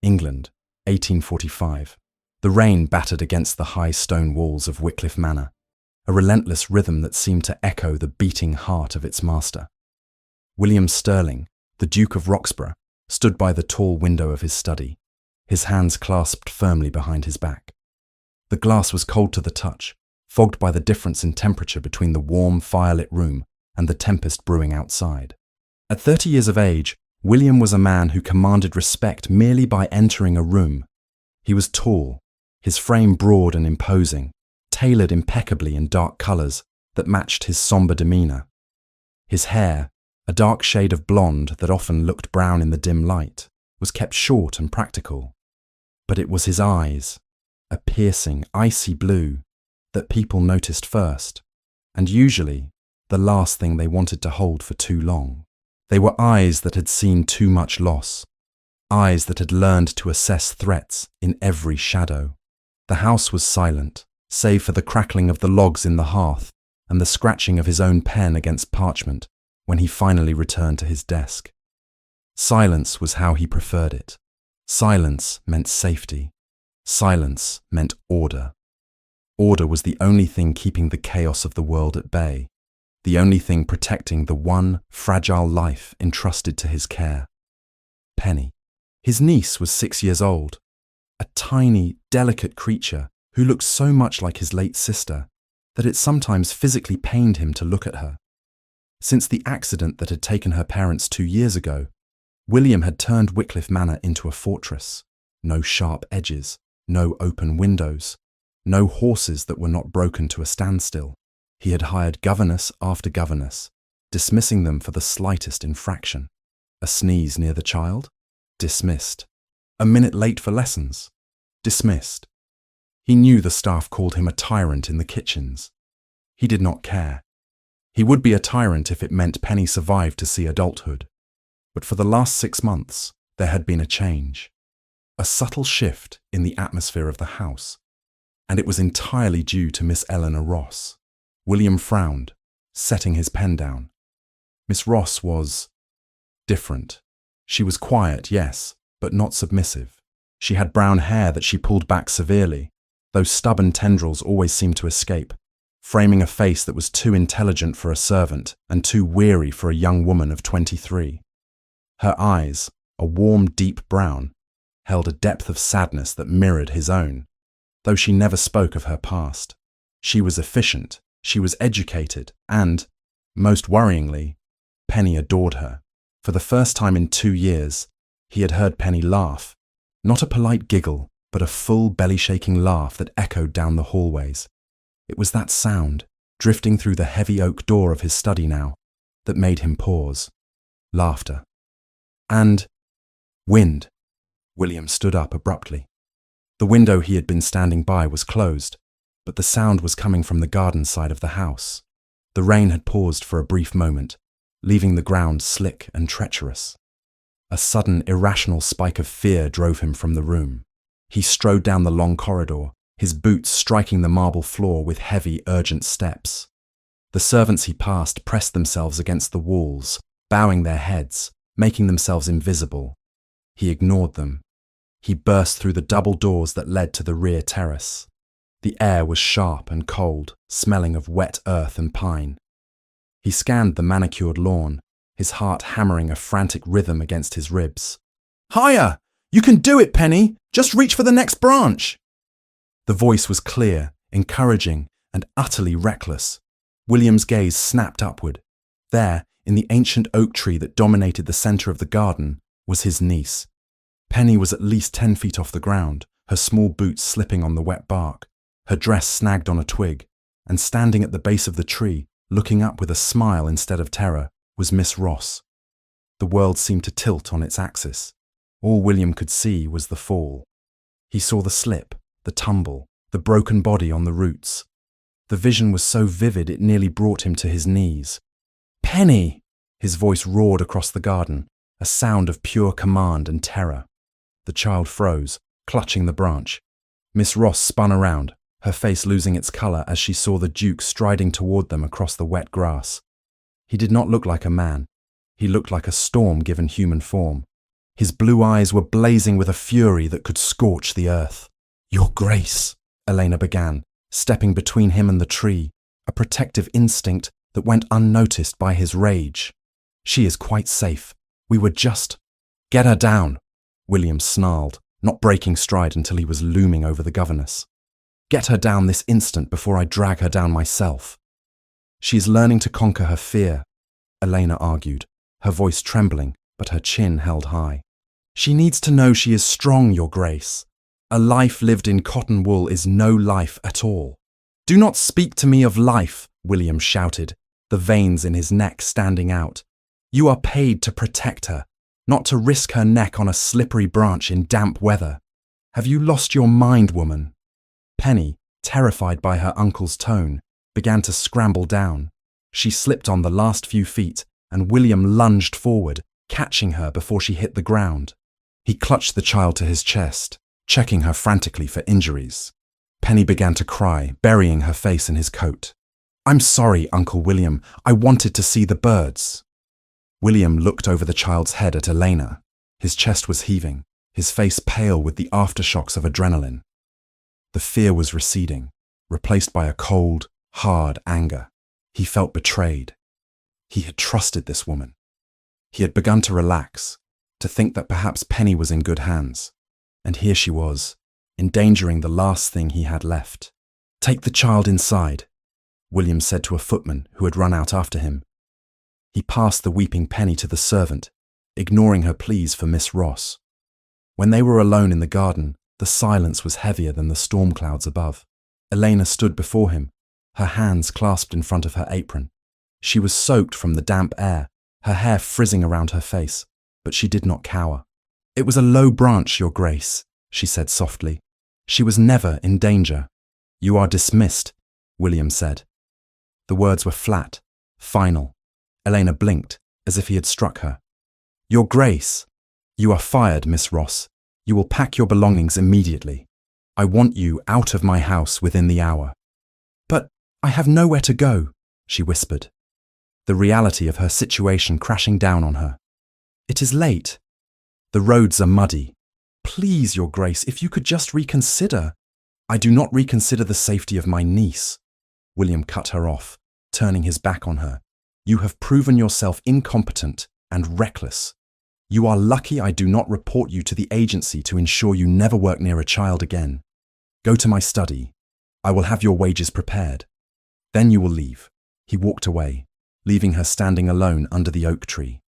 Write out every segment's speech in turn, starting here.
England, 1845. The rain battered against the high stone walls of Wycliffe Manor, a relentless rhythm that seemed to echo the beating heart of its master. William Sterling, the Duke of Roxburgh, stood by the tall window of his study, his hands clasped firmly behind his back. The glass was cold to the touch, fogged by the difference in temperature between the warm, firelit room and the tempest brewing outside. At 30 years of age, William was a man who commanded respect merely by entering a room. He was tall, his frame broad and imposing, tailored impeccably in dark colours that matched his sombre demeanour. His hair, a dark shade of blonde that often looked brown in the dim light, was kept short and practical. But it was his eyes, a piercing, icy blue, that people noticed first, and usually the last thing they wanted to hold for too long. They were eyes that had seen too much loss, eyes that had learned to assess threats in every shadow. The house was silent, save for the crackling of the logs in the hearth and the scratching of his own pen against parchment when he finally returned to his desk. Silence was how he preferred it. Silence meant safety. Silence meant order. Order was the only thing keeping the chaos of the world at bay, the only thing protecting the one fragile life entrusted to his care. Penny. His niece was 6 years old, a tiny, delicate creature who looked so much like his late sister that it sometimes physically pained him to look at her. Since the accident that had taken her parents 2 years ago, William had turned Wycliffe Manor into a fortress. No sharp edges, no open windows, no horses that were not broken to a standstill. He had hired governess after governess, dismissing them for the slightest infraction. A sneeze near the child? Dismissed. A minute late for lessons? Dismissed. He knew the staff called him a tyrant in the kitchens. He did not care. He would be a tyrant if it meant Penny survived to see adulthood. But for the last 6 months, there had been a change. A subtle shift in the atmosphere of the house. And it was entirely due to Miss Eleanor Ross. William frowned, setting his pen down. Miss Ross was different. She was quiet, yes, but not submissive. She had brown hair that she pulled back severely. Those stubborn tendrils always seemed to escape, framing a face that was too intelligent for a servant and too weary for a young woman of 23. Her eyes, a warm, deep brown, held a depth of sadness that mirrored his own, though she never spoke of her past. She was efficient, she was educated, and, most worryingly, Penny adored her. For the first time in 2 years, he had heard Penny laugh, not a polite giggle, but a full belly-shaking laugh that echoed down the hallways. It was that sound, drifting through the heavy oak door of his study now, that made him pause. Laughter. And wind. William stood up abruptly. The window he had been standing by was closed, but the sound was coming from the garden side of the house. The rain had paused for a brief moment, leaving the ground slick and treacherous. A sudden, irrational spike of fear drove him from the room. He strode down the long corridor, his boots striking the marble floor with heavy, urgent steps. The servants he passed pressed themselves against the walls, bowing their heads, making themselves invisible. He ignored them. He burst through the double doors that led to the rear terrace. The air was sharp and cold, smelling of wet earth and pine. He scanned the manicured lawn, his heart hammering a frantic rhythm against his ribs. "Higher! You can do it, Penny! Just reach for the next branch!" The voice was clear, encouraging, and utterly reckless. William's gaze snapped upward. There, in the ancient oak tree that dominated the centre of the garden, was his niece. Penny was at least 10 feet off the ground, her small boots slipping on the wet bark, her dress snagged on a twig, and standing at the base of the tree, looking up with a smile instead of terror, was Miss Ross. The world seemed to tilt on its axis. All William could see was the fall. He saw the slip, the tumble, the broken body on the roots. The vision was so vivid it nearly brought him to his knees. "Penny!" His voice roared across the garden, a sound of pure command and terror. The child froze, clutching the branch. Miss Ross spun around, her face losing its colour as she saw the Duke striding toward them across the wet grass. He did not look like a man. He looked like a storm given human form. His blue eyes were blazing with a fury that could scorch the earth. "Your Grace," Elena began, stepping between him and the tree, a protective instinct that went unnoticed by his rage. "She is quite safe. We were just—" "Get her down," William snarled, not breaking stride until he was looming over the governess. "Get her down this instant before I drag her down myself." "She is learning to conquer her fear," Elena argued, her voice trembling but her chin held high. "She needs to know she is strong, Your Grace. A life lived in cotton wool is no life at all." "Do not speak to me of life," William shouted, the veins in his neck standing out. "You are paid to protect her, not to risk her neck on a slippery branch in damp weather. Have you lost your mind, woman?" Penny, terrified by her uncle's tone, began to scramble down. She slipped on the last few feet, and William lunged forward, catching her before she hit the ground. He clutched the child to his chest, checking her frantically for injuries. Penny began to cry, burying her face in his coat. "I'm sorry, Uncle William. I wanted to see the birds." William looked over the child's head at Elena. His chest was heaving, his face pale with the aftershocks of adrenaline. The fear was receding, replaced by a cold, hard anger. He felt betrayed. He had trusted this woman. He had begun to relax, to think that perhaps Penny was in good hands. And here she was, endangering the last thing he had left. "Take the child inside," William said to a footman who had run out after him. He passed the weeping Penny to the servant, ignoring her pleas for Miss Ross. When they were alone in the garden, the silence was heavier than the storm clouds above. Elena stood before him, her hands clasped in front of her apron. She was soaked from the damp air, her hair frizzing around her face, but she did not cower. "It was a low branch, Your Grace," she said softly. "She was never in danger." "You are dismissed," William said. The words were flat, final. Elena blinked, as if he had struck her. "Your Grace!" "You are fired, Miss Ross. You will pack your belongings immediately. I want you out of my house within the hour." "But I have nowhere to go," she whispered, the reality of her situation crashing down on her. "It is late. The roads are muddy. Please, Your Grace, if you could just reconsider." "I do not reconsider the safety of my niece." William cut her off, turning his back on her. "You have proven yourself incompetent and reckless. You are lucky I do not report you to the agency to ensure you never work near a child again. Go to my study. I will have your wages prepared. Then you will leave." He walked away, leaving her standing alone under the oak tree.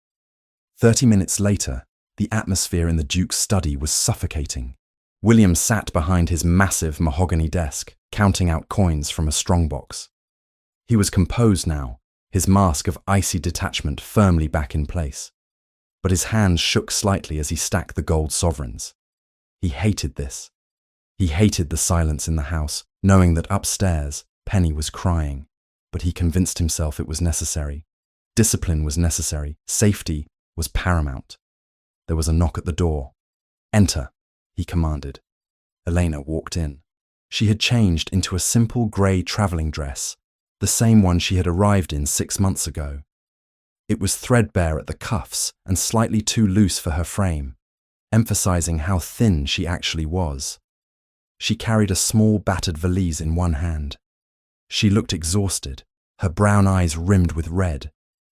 30 minutes later, the atmosphere in the Duke's study was suffocating. William sat behind his massive mahogany desk, counting out coins from a strongbox. He was composed now, his mask of icy detachment firmly back in place. But his hands shook slightly as he stacked the gold sovereigns. He hated this. He hated the silence in the house, knowing that upstairs, Penny was crying. But he convinced himself it was necessary. Discipline was necessary. Safety was paramount. There was a knock at the door. "Enter," he commanded. Elena walked in. She had changed into a simple grey travelling dress, the same one she had arrived in 6 months ago. It was threadbare at the cuffs and slightly too loose for her frame, emphasizing how thin she actually was. She carried a small battered valise in one hand. She looked exhausted, her brown eyes rimmed with red,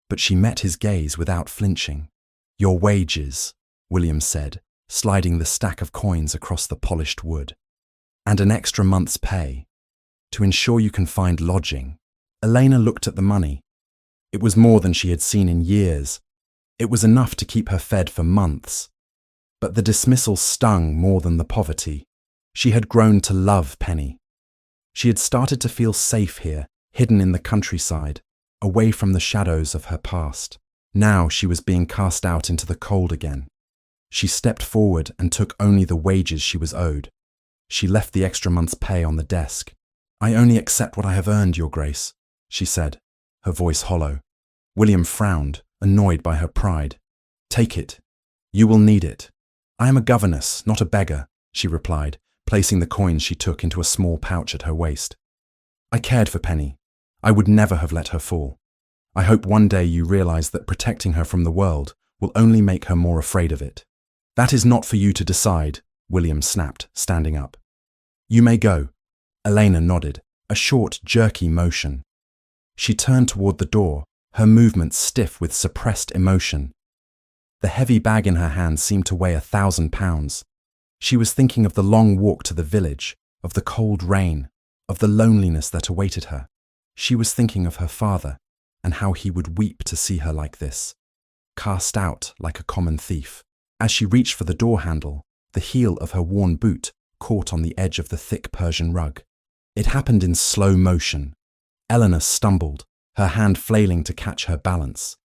but she met his gaze without flinching. "Your wages," William said, sliding the stack of coins across the polished wood. "And an extra month's pay, to ensure you can find lodging." Elena looked at the money. It was more than she had seen in years. It was enough to keep her fed for months. But the dismissal stung more than the poverty. She had grown to love Penny. She had started to feel safe here, hidden in the countryside, away from the shadows of her past. Now she was being cast out into the cold again. She stepped forward and took only the wages she was owed. She left the extra month's pay on the desk. "I only accept what I have earned, Your Grace," she said, her voice hollow. William frowned, annoyed by her pride. "Take it. You will need it." "I am a governess, not a beggar," she replied, placing the coins she took into a small pouch at her waist. "I cared for Penny. I would never have let her fall. I hope one day you realize that protecting her from the world will only make her more afraid of it." That is not for you to decide, William snapped, standing up. You may go. Elena nodded, a short, jerky motion. She turned toward the door, her movements stiff with suppressed emotion. The heavy bag in her hand seemed to weigh 1,000 pounds. She was thinking of the long walk to the village, of the cold rain, of the loneliness that awaited her. She was thinking of her father, and how he would weep to see her like this, cast out like a common thief. As she reached for the door handle, the heel of her worn boot caught on the edge of the thick Persian rug. It happened in slow motion. Eleanor stumbled, her hand flailing to catch her balance.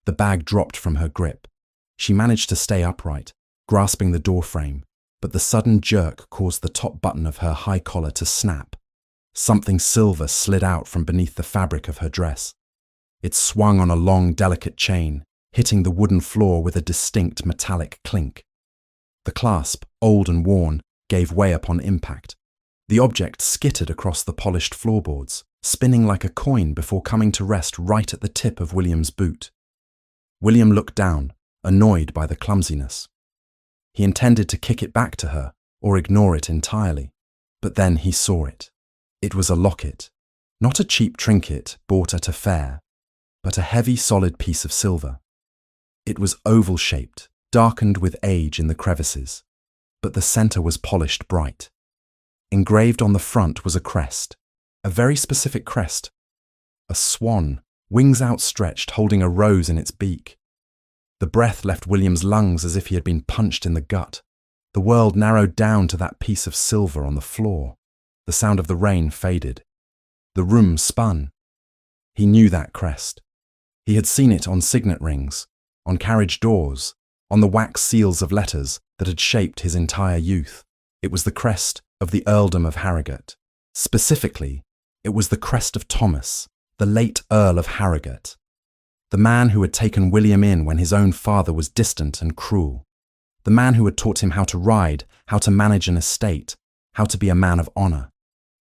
The bag dropped from her grip. She managed to stay upright, grasping the doorframe, but the sudden jerk caused the top button of her high collar to snap. Something silver slid out from beneath the fabric of her dress. It swung on a long, delicate chain, hitting the wooden floor with a distinct metallic clink. The clasp, old and worn, gave way upon impact. The object skittered across the polished floorboards, spinning like a coin before coming to rest right at the tip of William's boot. William looked down, annoyed by the clumsiness. He intended to kick it back to her, or ignore it entirely, but then he saw it. It was a locket, not a cheap trinket bought at a fair, but a heavy, solid piece of silver. It was oval-shaped, darkened with age in the crevices, but the center was polished bright. Engraved on the front was a crest, a very specific crest. A swan, wings outstretched, holding a rose in its beak. The breath left William's lungs as if he had been punched in the gut. The world narrowed down to that piece of silver on the floor. The sound of the rain faded. The room spun. He knew that crest. He had seen it on signet rings, on carriage doors, on the wax seals of letters that had shaped his entire youth. It was the crest of the earldom of Harrogate. Specifically, it was the crest of Thomas, the late Earl of Harrogate, the man who had taken William in when his own father was distant and cruel, the man who had taught him how to ride, how to manage an estate, how to be a man of honour,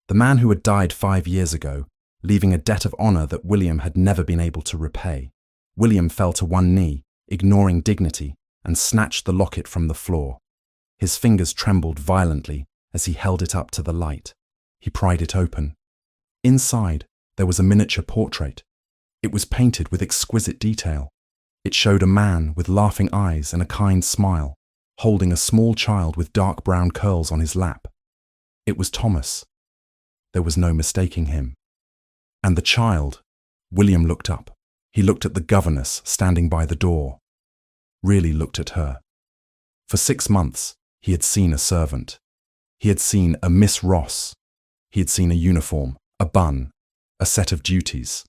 the man who had died 5 years ago, leaving a debt of honour that William had never been able to repay. William fell to one knee, ignoring dignity, and snatched the locket from the floor. His fingers trembled violently as he held it up to the light. He pried it open. Inside, there was a miniature portrait. It was painted with exquisite detail. It showed a man with laughing eyes and a kind smile, holding a small child with dark brown curls on his lap. It was Thomas. There was no mistaking him. And the child, William looked up. He looked at the governess standing by the door. Really looked at her. For 6 months, he had seen a servant. He had seen a Miss Ross. He had seen a uniform, a bun, a set of duties.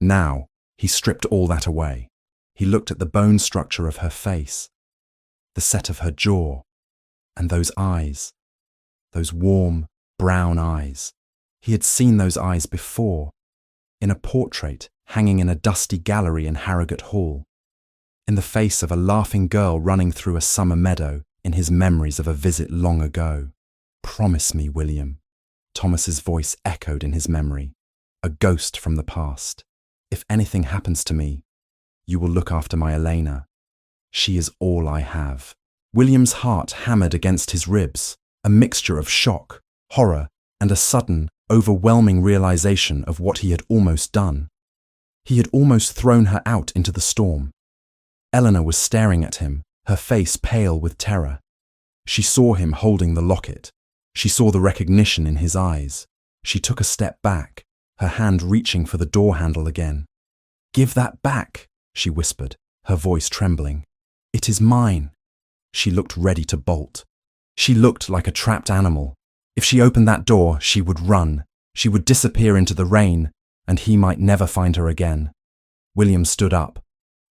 Now, he stripped all that away. He looked at the bone structure of her face, the set of her jaw, and those eyes, those warm, brown eyes. He had seen those eyes before, in a portrait hanging in a dusty gallery in Harrogate Hall, in the face of a laughing girl running through a summer meadow in his memories of a visit long ago. Promise me, William. Thomas's voice echoed in his memory, a ghost from the past. If anything happens to me, you will look after my Elena. She is all I have. William's heart hammered against his ribs, a mixture of shock, horror, and a sudden, overwhelming realization of what he had almost done. He had almost thrown her out into the storm. Eleanor was staring at him, her face pale with terror. She saw him holding the locket. She saw the recognition in his eyes. She took a step back, her hand reaching for the door handle again. "Give that back," she whispered, her voice trembling. "It is mine." She looked ready to bolt. She looked like a trapped animal. If she opened that door, she would run. She would disappear into the rain, and he might never find her again. William stood up.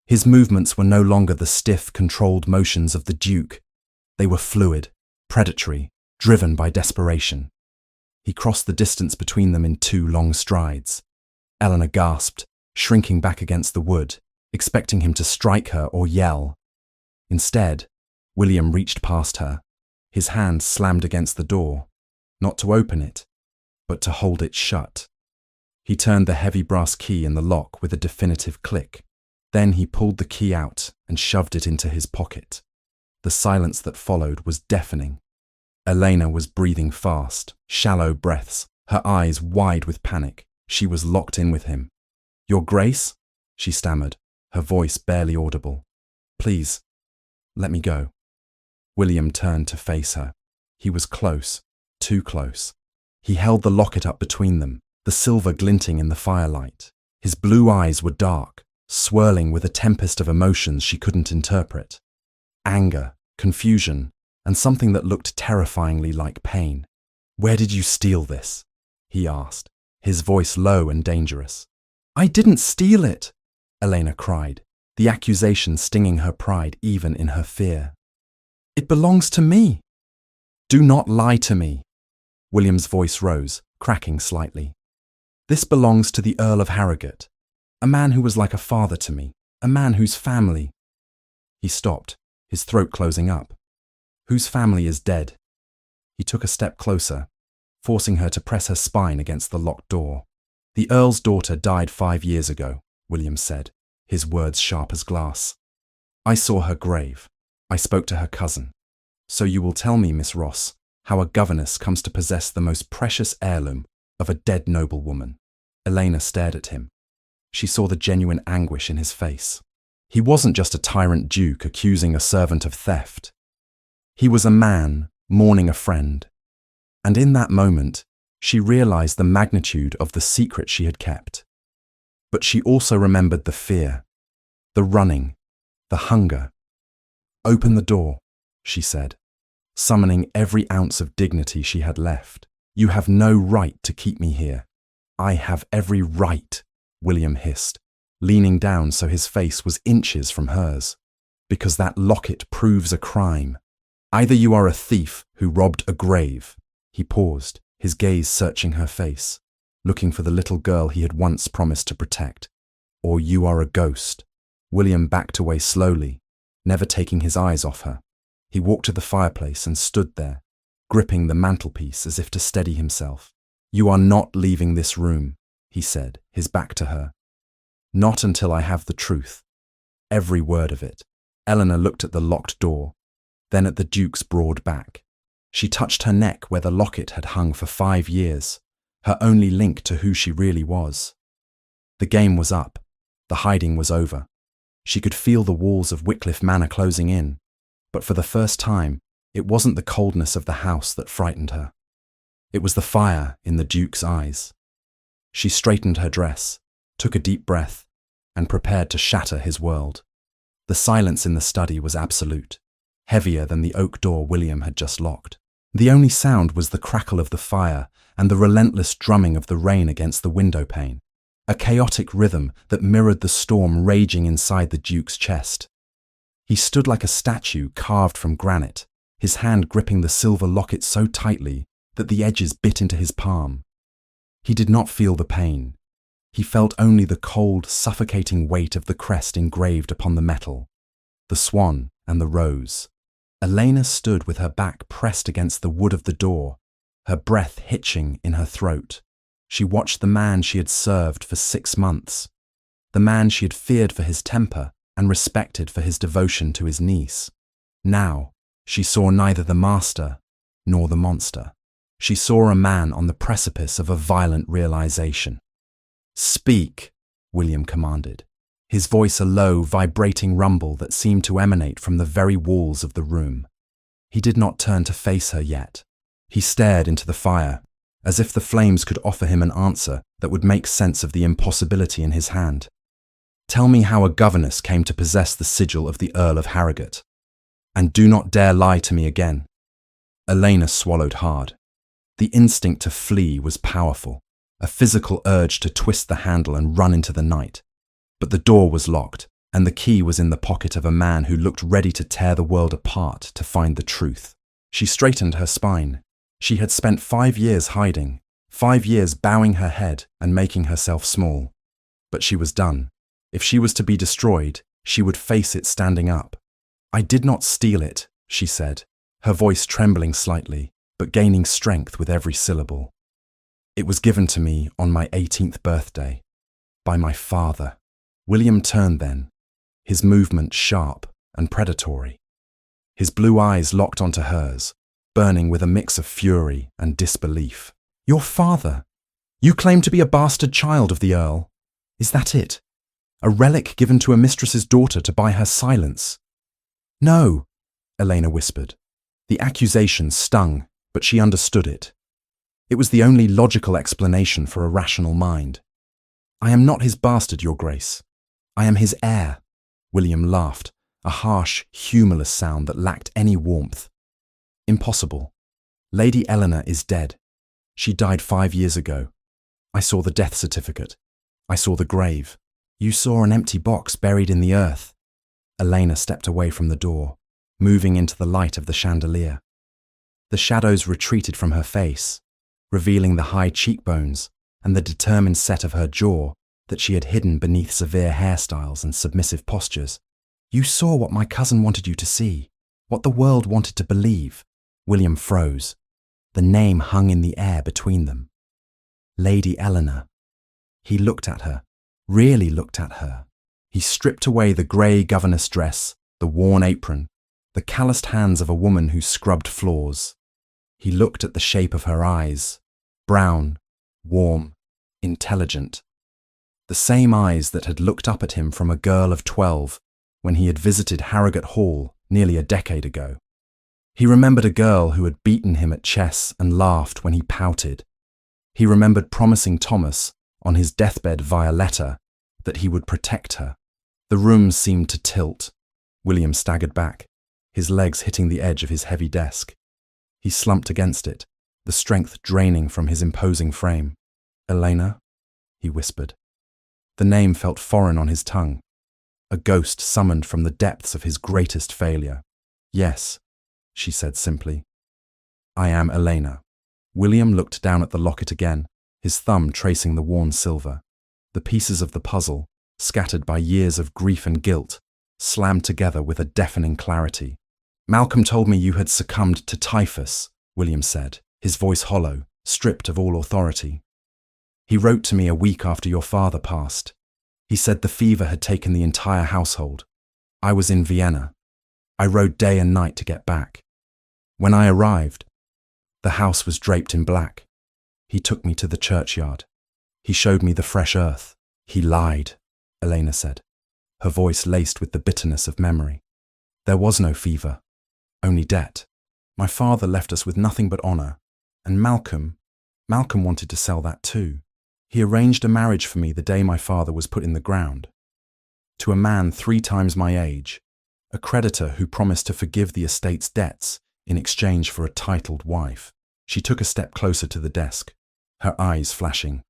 His movements were no longer the stiff, controlled motions of the Duke. They were fluid, predatory, driven by desperation. He crossed the distance between them in 2 long strides. Eleanor gasped, shrinking back against the wood, expecting him to strike her or yell. Instead, William reached past her. His hand slammed against the door, not to open it, but to hold it shut. He turned the heavy brass key in the lock with a definitive click. Then he pulled the key out and shoved it into his pocket. The The silence that followed was deafening. Elena was breathing fast, shallow breaths, her eyes wide with panic. She was locked in with him. "Your Grace?" she stammered, her voice barely audible. "Please, let me go." William turned to face her. He was close, too close. He held the locket up between them, the silver glinting in the firelight. His blue eyes were dark, swirling with a tempest of emotions she couldn't interpret. Anger, confusion, and something that looked terrifyingly like pain. "Where did you steal this?" he asked, his voice low and dangerous. "I didn't steal it," Elena cried, the accusation stinging her pride even in her fear. "It belongs to me." "Do not lie to me." William's voice rose, cracking slightly. "This belongs to the Earl of Harrogate, a man who was like a father to me, a man whose family—" He stopped, his throat closing up. "Whose family is dead?" He took a step closer, forcing her to press her spine against the locked door. "The Earl's daughter died 5 years ago," William said, his words sharp as glass. "I saw her grave. I spoke to her cousin. So you will tell me, Miss Ross, how a governess comes to possess the most precious heirloom of a dead noblewoman." Elena stared at him. She saw the genuine anguish in his face. He wasn't just a tyrant duke accusing a servant of theft. He was a man mourning a friend. And in that moment, she realized the magnitude of the secret she had kept. But she also remembered the fear, the running, the hunger. "Open the door," she said, summoning every ounce of dignity she had left. "You have no right to keep me here." "I have every right," William hissed, leaning down so his face was inches from hers. "Because that locket proves a crime. Either you are a thief who robbed a grave." He paused, his gaze searching her face, looking for the little girl he had once promised to protect. "Or you are a ghost." William backed away slowly, never taking his eyes off her. He walked to the fireplace and stood there, gripping the mantelpiece as if to steady himself. "You are not leaving this room," he said, his back to her. "Not until I have the truth. Every word of it." Eleanor looked at the locked door, then at the Duke's broad back. She touched her neck where the locket had hung for 5 years, her only link to who she really was. The game was up. The hiding was over. She could feel the walls of Wycliffe Manor closing in, but for the first time, it wasn't the coldness of the house that frightened her. It was the fire in the Duke's eyes. She straightened her dress, took a deep breath, and prepared to shatter his world. The silence in the study was absolute, heavier than the oak door William had just locked. The only sound was the crackle of the fire and the relentless drumming of the rain against the window pane, a chaotic rhythm that mirrored the storm raging inside the Duke's chest. He stood like a statue carved from granite, his hand gripping the silver locket so tightly that the edges bit into his palm. He did not feel the pain. He felt only the cold, suffocating weight of the crest engraved upon the metal, the swan and the rose. Elena stood with her back pressed against the wood of the door, her breath hitching in her throat. She watched the man she had served for 6 months, the man she had feared for his temper and respected for his devotion to his niece. Now, she saw neither the master nor the monster. She saw a man on the precipice of a violent realization. "Speak," William commanded, his voice a low, vibrating rumble that seemed to emanate from the very walls of the room. He did not turn to face her yet. He stared into the fire, as if the flames could offer him an answer that would make sense of the impossibility in his hand. "Tell me how a governess came to possess the sigil of the Earl of Harrogate. And do not dare lie to me again." Elena swallowed hard. The instinct to flee was powerful, a physical urge to twist the handle and run into the night. But the door was locked, and the key was in the pocket of a man who looked ready to tear the world apart to find the truth. She straightened her spine. She had spent 5 years hiding, 5 years bowing her head and making herself small. But she was done. If she was to be destroyed, she would face it standing up. "I did not steal it," she said, her voice trembling slightly, but gaining strength with every syllable. "It was given to me on my 18th birthday, by my father." William turned then, his movement sharp and predatory. His blue eyes locked onto hers, burning with a mix of fury and disbelief. Your father? You claim to be a bastard child of the Earl. Is that it? A relic given to a mistress's daughter to buy her silence? No, Elena whispered. The accusation stung, but she understood it. It was the only logical explanation for a rational mind. I am not his bastard, Your Grace. I am his heir. William laughed, a harsh, humourless sound that lacked any warmth. Impossible. Lady Eleanor is dead. She died 5 years ago. I saw the death certificate. I saw the grave. You saw an empty box buried in the earth. Elena stepped away from the door, moving into the light of the chandelier. The shadows retreated from her face, revealing the high cheekbones and the determined set of her jaw that she had hidden beneath severe hairstyles and submissive postures. You saw what my cousin wanted you to see, what the world wanted to believe. William froze. The name hung in the air between them. Lady Eleanor. He looked at her, really looked at her. He stripped away the grey governess dress, the worn apron, the calloused hands of a woman who scrubbed floors. He looked at the shape of her eyes, brown, warm, intelligent. The same eyes that had looked up at him from a girl of 12 when he had visited Harrogate Hall nearly a decade ago. He remembered a girl who had beaten him at chess and laughed when he pouted. He remembered promising Thomas, on his deathbed via letter, that he would protect her. The room seemed to tilt. William staggered back, his legs hitting the edge of his heavy desk. He slumped against it, the strength draining from his imposing frame. Elena, he whispered. The name felt foreign on his tongue, a ghost summoned from the depths of his greatest failure. Yes, she said simply. I am Elena. William looked down at the locket again, his thumb tracing the worn silver. The pieces of the puzzle, scattered by years of grief and guilt, slammed together with a deafening clarity. Malcolm told me you had succumbed to typhus, William said, his voice hollow, stripped of all authority. He wrote to me a week after your father passed. He said the fever had taken the entire household. I was in Vienna. I rode day and night to get back. When I arrived, the house was draped in black. He took me to the churchyard. He showed me the fresh earth. He lied, Elena said, her voice laced with the bitterness of memory. There was no fever, only debt. My father left us with nothing but honour, and Malcolm wanted to sell that too. He arranged a marriage for me the day my father was put in the ground. To a man 3 times my age, a creditor who promised to forgive the estate's debts in exchange for a titled wife. She took a step closer to the desk, her eyes flashing.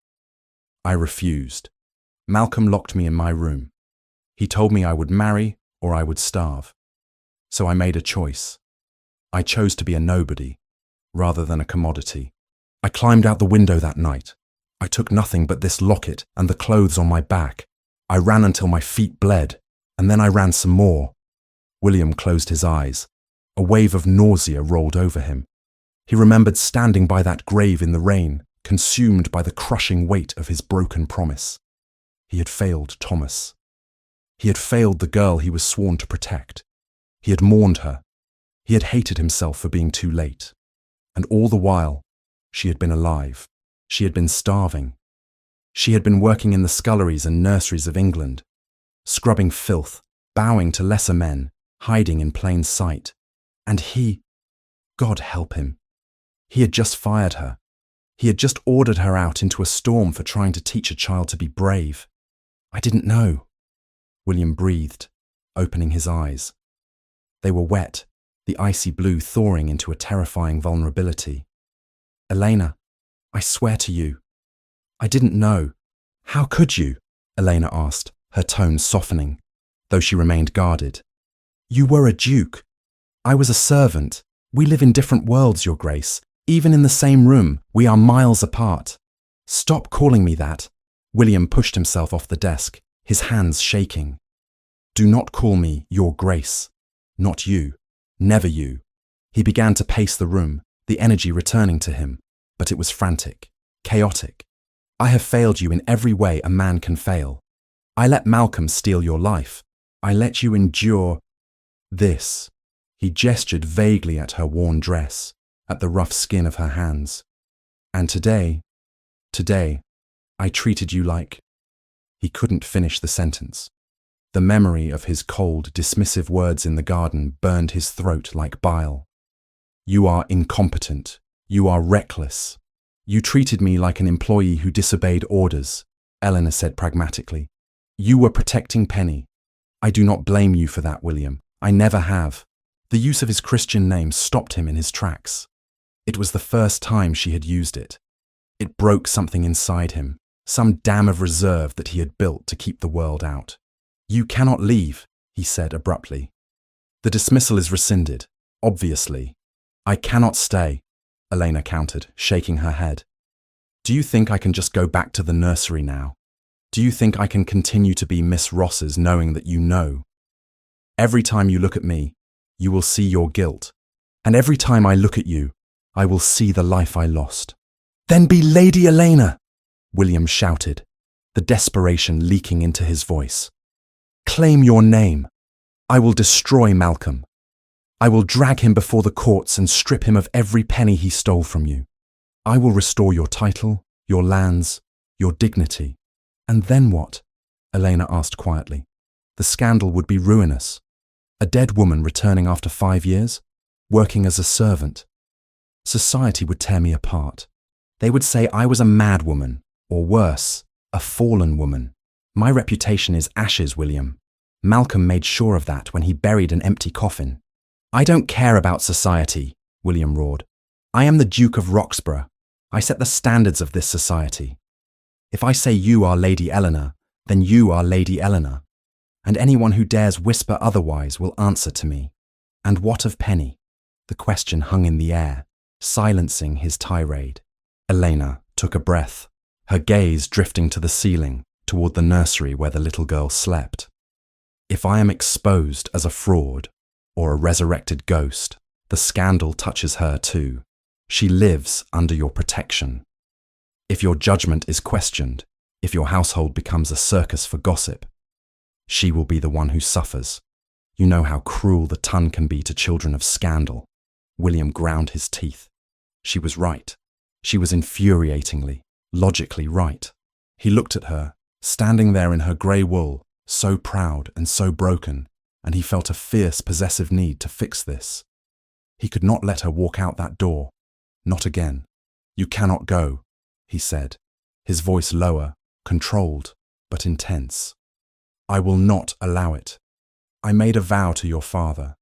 I refused. Malcolm locked me in my room. He told me I would marry or I would starve. So I made a choice. I chose to be a nobody, rather than a commodity. I climbed out the window that night. I took nothing but this locket and the clothes on my back. I ran until my feet bled, and then I ran some more. William closed his eyes. A wave of nausea rolled over him. He remembered standing by that grave in the rain, consumed by the crushing weight of his broken promise. He had failed Thomas. He had failed the girl he was sworn to protect. He had mourned her. He had hated himself for being too late. And all the while, she had been alive. She had been starving. She had been working in the sculleries and nurseries of England, scrubbing filth, bowing to lesser men, hiding in plain sight. And he, God help him, he had just fired her. He had just ordered her out into a storm for trying to teach a child to be brave. I didn't know. William breathed, opening his eyes. They were wet, the icy blue thawing into a terrifying vulnerability. Elena, I swear to you, I didn't know. How could you? Elena asked, her tone softening, though she remained guarded. You were a duke. I was a servant. We live in different worlds, Your Grace. Even in the same room, we are miles apart. Stop calling me that. William pushed himself off the desk, his hands shaking. Do not call me Your Grace. Not you. Never you. He began to pace the room, the energy returning to him, but it was frantic, chaotic. I have failed you in every way a man can fail. I let Malcolm steal your life. I let you endure this. He gestured vaguely at her worn dress, at the rough skin of her hands. And today, I treated you like... He couldn't finish the sentence. The memory of his cold, dismissive words in the garden burned his throat like bile. You are incompetent. You are reckless. You treated me like an employee who disobeyed orders, Eleanor said pragmatically. You were protecting Penny. I do not blame you for that, William. I never have. The use of his Christian name stopped him in his tracks. It was the first time she had used it. It broke something inside him, some dam of reserve that he had built to keep the world out. You cannot leave, he said abruptly. The dismissal is rescinded, obviously. I cannot stay, Elena countered, shaking her head. Do you think I can just go back to the nursery now? Do you think I can continue to be Miss Ross's knowing that you know? Every time you look at me, you will see your guilt. And every time I look at you, I will see the life I lost. Then be Lady Elena, William shouted, the desperation leaking into his voice. Claim your name. I will destroy Malcolm. I will drag him before the courts and strip him of every penny he stole from you. I will restore your title, your lands, your dignity. And then what? Elena asked quietly. The scandal would be ruinous. A dead woman returning after 5 years, working as a servant. Society would tear me apart. They would say I was a mad woman, or worse, a fallen woman. My reputation is ashes, William. Malcolm made sure of that when he buried an empty coffin. I don't care about society, William roared. I am the Duke of Roxburgh. I set the standards of this society. If I say you are Lady Eleanor, then you are Lady Eleanor. And anyone who dares whisper otherwise will answer to me. And what of Penny? The question hung in the air, silencing his tirade. Elena took a breath, her gaze drifting to the ceiling, toward the nursery where the little girl slept. If I am exposed as a fraud, or a resurrected ghost, the scandal touches her too. She lives under your protection. If your judgment is questioned, if your household becomes a circus for gossip, she will be the one who suffers. You know how cruel the tongue can be to children of scandal. William ground his teeth. She was right. She was infuriatingly, logically right. He looked at her, standing there in her grey wool, so proud and so broken, and he felt a fierce, possessive need to fix this. He could not let her walk out that door. Not again. You cannot go, he said, his voice lower, controlled, but intense. I will not allow it. I made a vow to your father.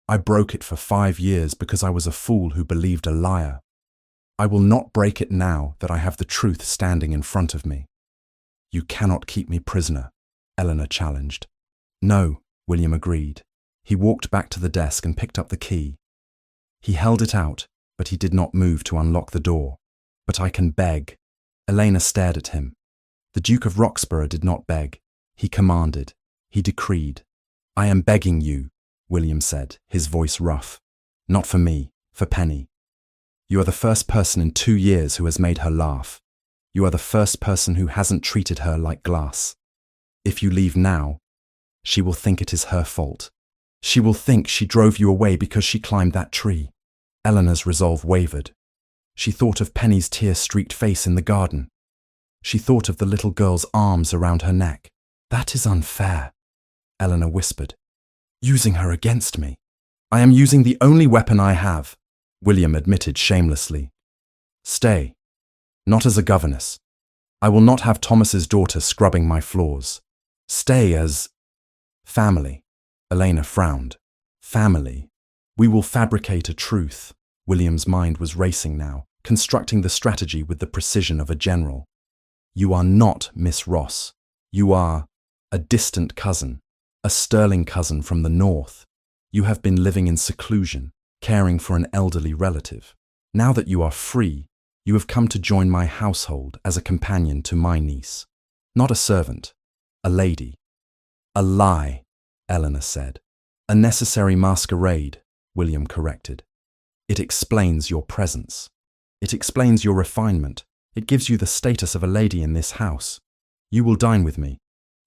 I broke it for 5 years because I was a fool who believed a liar. I will not break it now that I have the truth standing in front of me. You cannot keep me prisoner, Eleanor challenged. No, William agreed. He walked back to the desk and picked up the key. He held it out, but he did not move to unlock the door. But I can beg. Elena stared at him. The Duke of Roxburgh did not beg. He commanded. He decreed. I am begging you, William said, his voice rough. Not for me, for Penny. You are the first person in 2 years who has made her laugh. You are the first person who hasn't treated her like glass. If you leave now, she will think it is her fault. She will think she drove you away because she climbed that tree. Eleanor's resolve wavered. She thought of Penny's tear-streaked face in the garden. She thought of the little girl's arms around her neck. That is unfair, Eleanor whispered. Using her against me. I am using the only weapon I have, William admitted shamelessly. Stay. Not as a governess. I will not have Thomas's daughter scrubbing my floors. Stay as... family. Elena frowned. Family. We will fabricate a truth. William's mind was racing now, constructing the strategy with the precision of a general. You are not Miss Ross. You are a distant cousin, a sterling cousin from the north. You have been living in seclusion, caring for an elderly relative. Now that you are free, you have come to join my household as a companion to my niece. Not a servant, a lady. A lie, Eleanor said. A necessary masquerade, William corrected. It explains your presence. It explains your refinement. It gives you the status of a lady in this house. You will dine with me.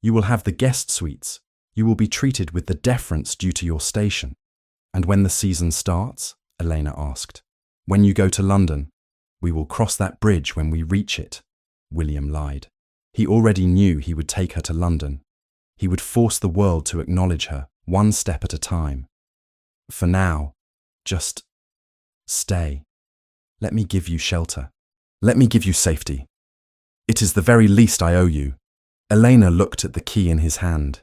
You will have the guest suites. You will be treated with the deference due to your station. And when the season starts? Elena asked. When you go to London. We will cross that bridge when we reach it, William lied. He already knew he would take her to London. He would force the world to acknowledge her, one step at a time. For now, just stay. Let me give you shelter. Let me give you safety. It is the very least I owe you. Elena looked at the key in his hand.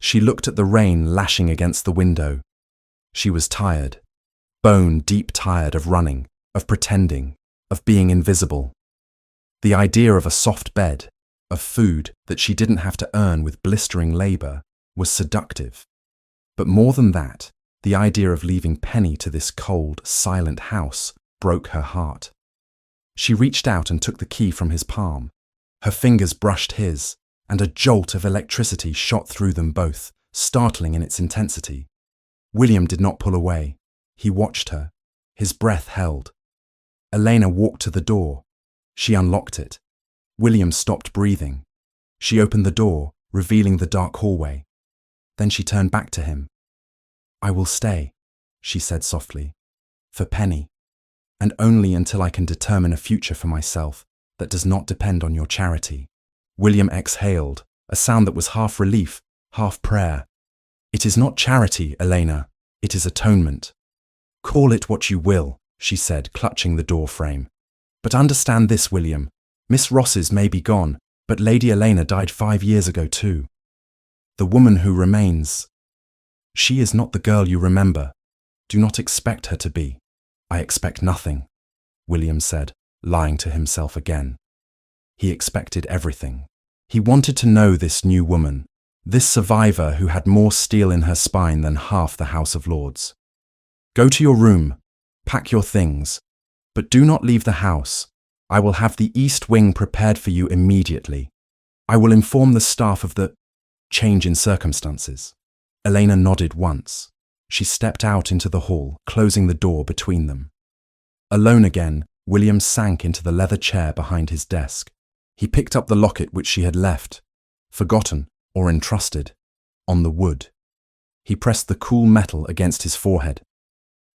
She looked at the rain lashing against the window. She was tired, bone deep tired of running, of pretending, of being invisible. The idea of a soft bed, of food that she didn't have to earn with blistering labour, was seductive. But more than that, the idea of leaving Penny to this cold, silent house broke her heart. She reached out and took the key from his palm. Her fingers brushed his, and a jolt of electricity shot through them both, startling in its intensity. William did not pull away. He watched her. His breath held. Elena walked to the door. She unlocked it. William stopped breathing. She opened the door, revealing the dark hallway. Then she turned back to him. I will stay, she said softly, for Penny, and only until I can determine a future for myself that does not depend on your charity. William exhaled, a sound that was half relief, half prayer. It is not charity, Elena. It is atonement. Call it what you will, she said, clutching the door frame. But understand this, William. Miss Ross's may be gone, but Lady Elena died 5 years ago too. The woman who remains, she is not the girl you remember. Do not expect her to be. I expect nothing, William said, lying to himself again. He expected everything. He wanted to know this new woman, this survivor who had more steel in her spine than half the House of Lords. Go to your room, pack your things, but do not leave the house. I will have the East Wing prepared for you immediately. I will inform the staff of the change in circumstances. Elena nodded once. She stepped out into the hall, closing the door between them. Alone again, William sank into the leather chair behind his desk. He picked up the locket which she had left, forgotten or entrusted, on the wood. He pressed the cool metal against his forehead.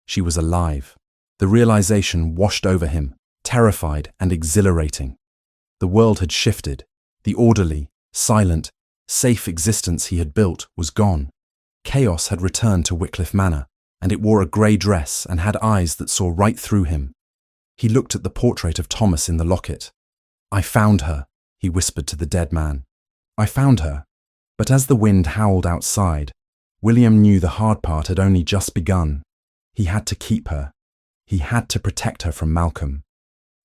She was alive. The realization washed over him, terrified and exhilarating. The world had shifted. The orderly, silent, safe existence he had built was gone. Chaos had returned to Wycliffe Manor, and it wore a grey dress and had eyes that saw right through him. He looked at the portrait of Thomas in the locket. I found her, he whispered to the dead man. I found her. But as the wind howled outside, William knew the hard part had only just begun. He had to keep her. He had to protect her from Malcolm.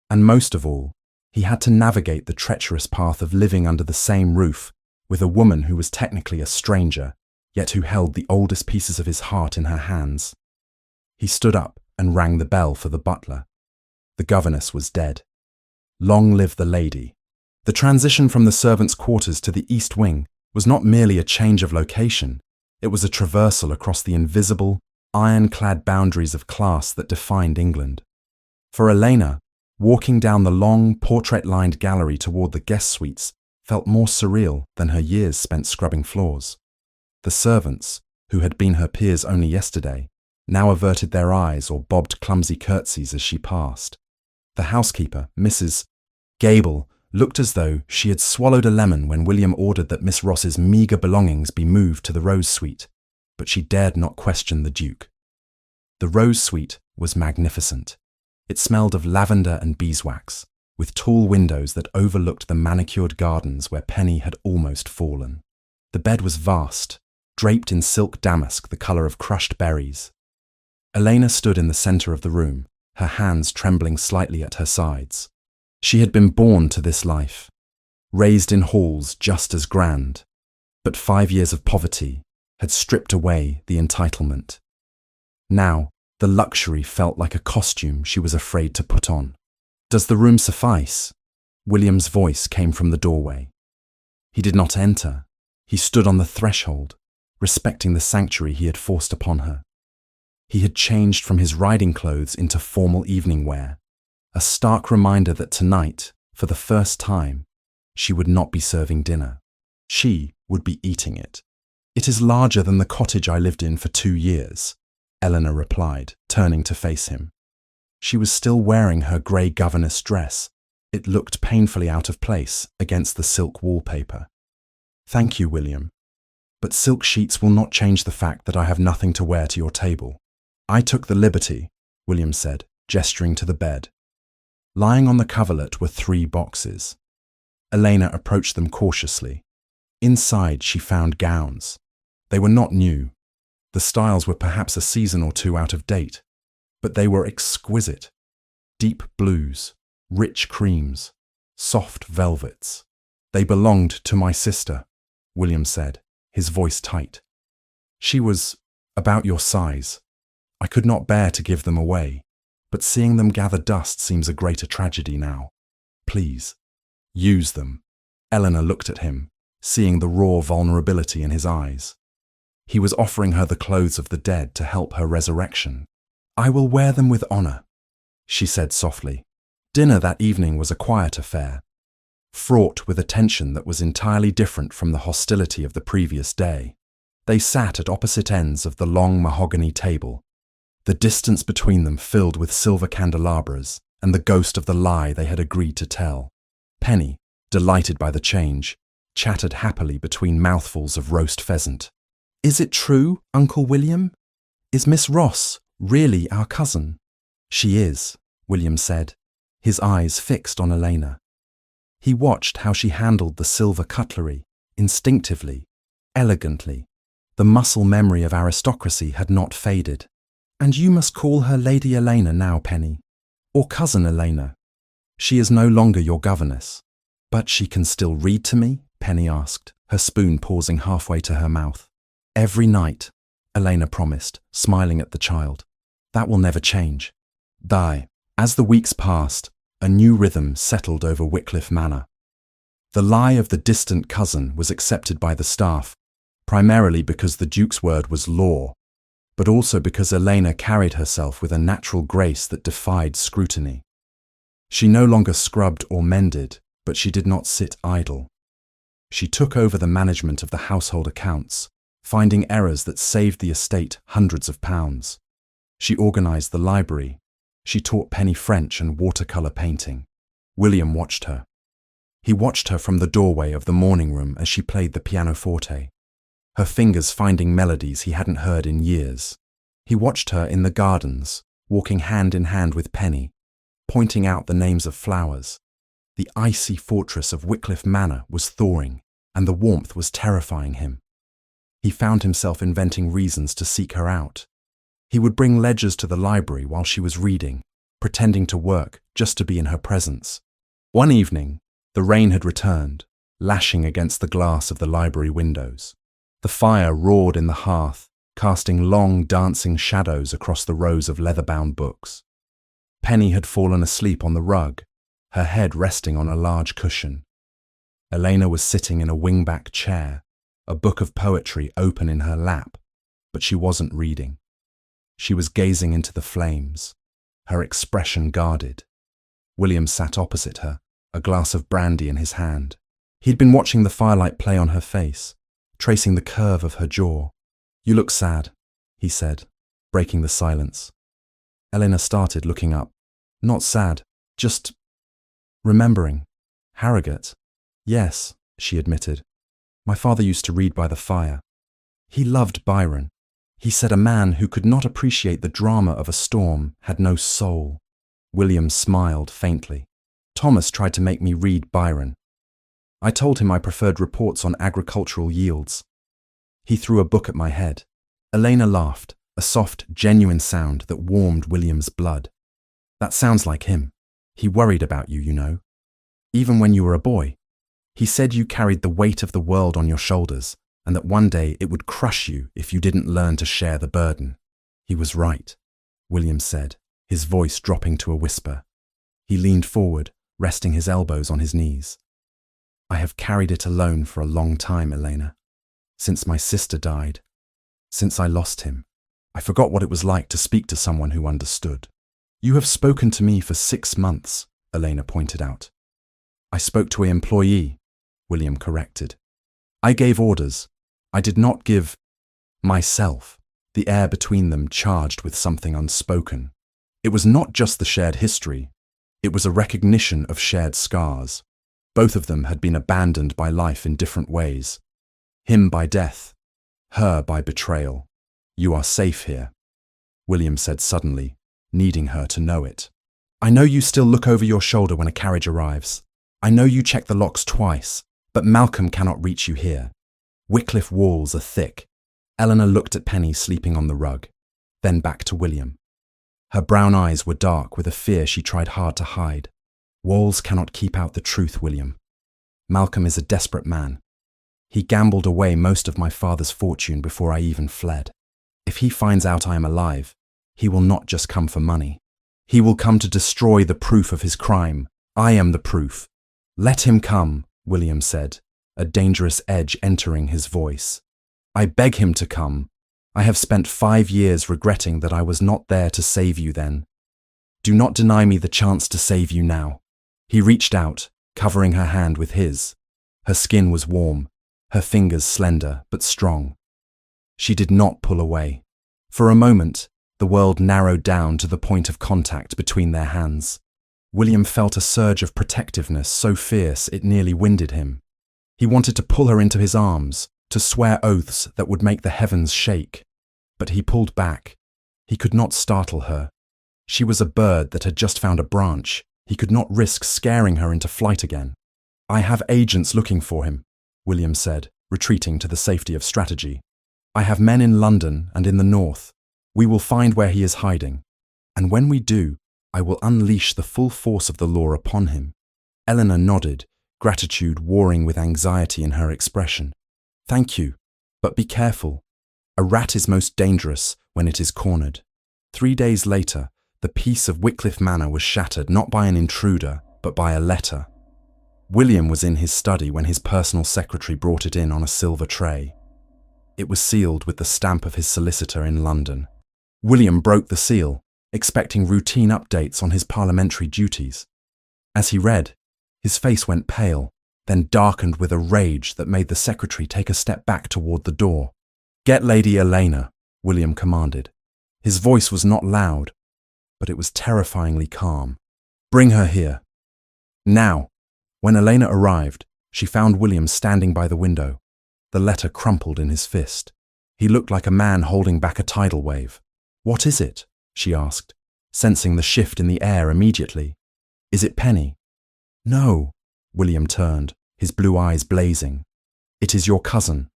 And most of all, he had to navigate the treacherous path of living under the same roof with a woman who was technically a stranger, yet who held the oldest pieces of his heart in her hands. He stood up and rang the bell for the butler. The governess was dead. Long live the lady. The transition from the servants' quarters to the East Wing was not merely a change of location, it was a traversal across the invisible, iron-clad boundaries of class that defined England. For Elena, walking down the long, portrait-lined gallery toward the guest suites felt more surreal than her years spent scrubbing floors. The servants, who had been her peers only yesterday, now averted their eyes or bobbed clumsy curtsies as she passed. The housekeeper, Mrs. Gable, looked as though she had swallowed a lemon when William ordered that Miss Ross's meagre belongings be moved to the Rose Suite, but she dared not question the Duke. The Rose Suite was magnificent. It smelled of lavender and beeswax, with tall windows that overlooked the manicured gardens where Penny had almost fallen. The bed was vast, draped in silk damask the colour of crushed berries. Elena stood in the centre of the room, her hands trembling slightly at her sides. She had been born to this life, raised in halls just as grand, but 5 years of poverty had stripped away the entitlement. Now, the luxury felt like a costume she was afraid to put on. Does the room suffice? William's voice came from the doorway. He did not enter. He stood on the threshold, respecting the sanctuary he had forced upon her. He had changed from his riding clothes into formal evening wear, a stark reminder that tonight, for the first time, she would not be serving dinner. She would be eating it. It is larger than the cottage I lived in for 2 years. Eleanor replied, turning to face him. She was still wearing her grey governess dress. It looked painfully out of place against the silk wallpaper. Thank you, William. But silk sheets will not change the fact that I have nothing to wear to your table. I took the liberty, William said, gesturing to the bed. Lying on the coverlet were 3 boxes. Elena approached them cautiously. Inside she found gowns. They were not new. The styles were perhaps a season or 2 out of date, but they were exquisite. Deep blues, rich creams, soft velvets. They belonged to my sister, William said, his voice tight. She was about your size. I could not bear to give them away, but seeing them gather dust seems a greater tragedy now. Please, use them. Eleanor looked at him, seeing the raw vulnerability in his eyes. He was offering her the clothes of the dead to help her resurrection. I will wear them with honor, she said softly. Dinner that evening was a quiet affair, fraught with a tension that was entirely different from the hostility of the previous day. They sat at opposite ends of the long mahogany table, the distance between them filled with silver candelabras and the ghost of the lie they had agreed to tell. Penny, delighted by the change, chattered happily between mouthfuls of roast pheasant. Is it true, Uncle William? Is Miss Ross really our cousin? She is, William said, his eyes fixed on Elena. He watched how she handled the silver cutlery, instinctively, elegantly. The muscle memory of aristocracy had not faded. And you must call her Lady Elena now, Penny, or Cousin Elena. She is no longer your governess. But she can still read to me? Penny asked, her spoon pausing halfway to her mouth. Every night, Elena promised, smiling at the child. That will never change. As the weeks passed, a new rhythm settled over Wycliffe Manor. The lie of the distant cousin was accepted by the staff, primarily because the Duke's word was law, but also because Elena carried herself with a natural grace that defied scrutiny. She no longer scrubbed or mended, but she did not sit idle. She took over the management of the household accounts, finding errors that saved the estate hundreds of pounds. She organised the library. She taught Penny French and watercolour painting. William watched her. He watched her from the doorway of the morning room as she played the pianoforte, her fingers finding melodies he hadn't heard in years. He watched her in the gardens, walking hand in hand with Penny, pointing out the names of flowers. The icy fortress of Wycliffe Manor was thawing, and the warmth was terrifying him. He found himself inventing reasons to seek her out. He would bring ledgers to the library while she was reading, pretending to work just to be in her presence. One evening, the rain had returned, lashing against the glass of the library windows. The fire roared in the hearth, casting long, dancing shadows across the rows of leather-bound books. Penny had fallen asleep on the rug, her head resting on a large cushion. Elena was sitting in a wing-back chair, a book of poetry open in her lap, but she wasn't reading. She was gazing into the flames, her expression guarded. William sat opposite her, a glass of brandy in his hand. He'd been watching the firelight play on her face, tracing the curve of her jaw. You look sad, he said, breaking the silence. Elena started looking up. Not sad, just remembering. Harrogate. Yes, she admitted. My father used to read by the fire. He loved Byron. He said a man who could not appreciate the drama of a storm had no soul. William smiled faintly. Thomas tried to make me read Byron. I told him I preferred reports on agricultural yields. He threw a book at my head. Elena laughed, a soft, genuine sound that warmed William's blood. That sounds like him. He worried about you, you know. Even when you were a boy. He said you carried the weight of the world on your shoulders, and that one day it would crush you if you didn't learn to share the burden. He was right, William said, his voice dropping to a whisper. He leaned forward, resting his elbows on his knees. I have carried it alone for a long time, Elena. Since my sister died. Since I lost him. I forgot what it was like to speak to someone who understood. You have spoken to me for 6 months, Elena pointed out. I spoke to an employee, William corrected. I gave orders. I did not give myself. the air between them charged with something unspoken. It was not just the shared history, it was a recognition of shared scars. Both of them had been abandoned by life in different ways. Him by death, her by betrayal. "You are safe here," William said suddenly, needing her to know it. "I know you still look over your shoulder when a carriage arrives. I know you check the locks twice, but Malcolm cannot reach you here. Wycliffe walls are thick." Eleanor looked at Penny sleeping on the rug, then back to William. Her brown eyes were dark with a fear she tried hard to hide. "Walls cannot keep out the truth, William. Malcolm is a desperate man. He gambled away most of my father's fortune before I even fled. If he finds out I am alive, he will not just come for money. He will come to destroy the proof of his crime. I am the proof." "Let him come," William said, a dangerous edge entering his voice. "I beg him to come. I have spent 5 years regretting that I was not there to save you then. Do not deny me the chance to save you now." He reached out, covering her hand with his. Her skin was warm, her fingers slender but strong. She did not pull away. For a moment, the world narrowed down to the point of contact between their hands. William felt a surge of protectiveness so fierce it nearly winded him. He wanted to pull her into his arms, to swear oaths that would make the heavens shake. But he pulled back. He could not startle her. She was a bird that had just found a branch. He could not risk scaring her into flight again. "I have agents looking for him," William said, retreating to the safety of strategy. "I have men in London and in the north. We will find where he is hiding. And when we do, I will unleash the full force of the law upon him." Eleanor nodded, gratitude warring with anxiety in her expression. "Thank you, but be careful. A rat is most dangerous when it is cornered." 3 days later, the peace of Wycliffe Manor was shattered not by an intruder, but by a letter. William was in his study when his personal secretary brought it in on a silver tray. It was sealed with the stamp of his solicitor in London. William broke the seal, expecting routine updates on his parliamentary duties. As he read, his face went pale, then darkened with a rage that made the secretary take a step back toward the door. "Get Lady Elena," William commanded. His voice was not loud, but it was terrifyingly calm. "Bring her here." Now, when Elena arrived, she found William standing by the window, the letter crumpled in his fist. He looked like a man holding back a tidal wave. "What is it?" she asked, sensing the shift in the air immediately. "Is it Penny?" "No." William turned, his blue eyes blazing. "It is your cousin."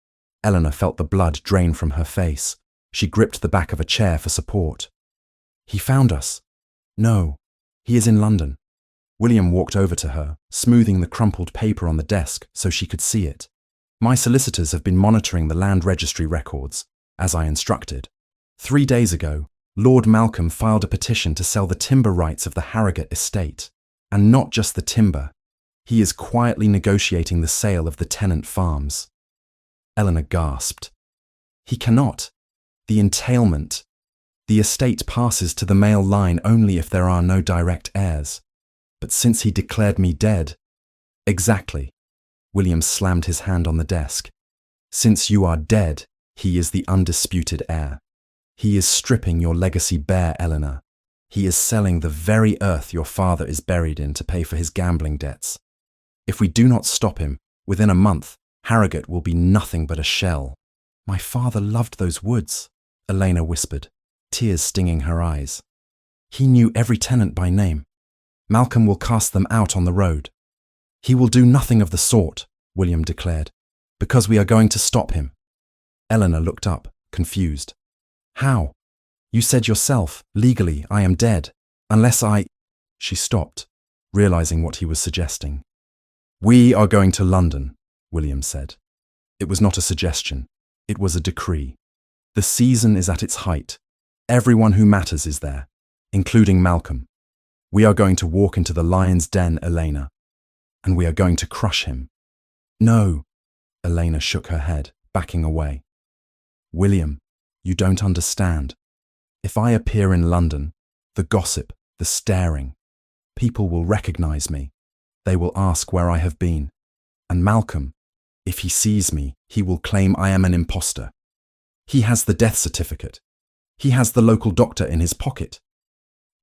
Eleanor felt the blood drain from her face. She gripped the back of a chair for support. "He found us." "No, he is in London." William walked over to her, smoothing the crumpled paper on the desk so she could see it. "My solicitors have been monitoring the land registry records, as I instructed. 3 days ago, Lord Malcolm filed a petition to sell the timber rights of the Harrogate estate. And not just the timber. He is quietly negotiating the sale of the tenant farms." Eleanor gasped. "He cannot. The entailment. The estate passes to the male line only if there are no direct heirs. But since he declared me dead—" "Exactly." William slammed his hand on the desk. "Since you are dead, he is the undisputed heir. He is stripping your legacy bare, Eleanor. He is selling the very earth your father is buried in to pay for his gambling debts. If we do not stop him, within a month, Harrogate will be nothing but a shell." "My father loved those woods," Elena whispered, tears stinging her eyes. "He knew every tenant by name. Malcolm will cast them out on the road." "He will do nothing of the sort," William declared, "because we are going to stop him." Eleanor looked up, confused. "How? You said yourself, legally, I am dead, unless I—" She stopped, realizing what he was suggesting. "We are going to London," William said. It was not a suggestion. It was a decree. The season is at its height. Everyone who matters is there, including Malcolm. We are going to walk into the lion's den, Elena, and we are going to crush him. "No," Elena shook her head, backing away. "William, you don't understand. If I appear in London, the gossip, the staring, people will recognize me. They will ask where I have been. And Malcolm, if he sees me, he will claim I am an imposter. He has the death certificate. He has the local doctor in his pocket.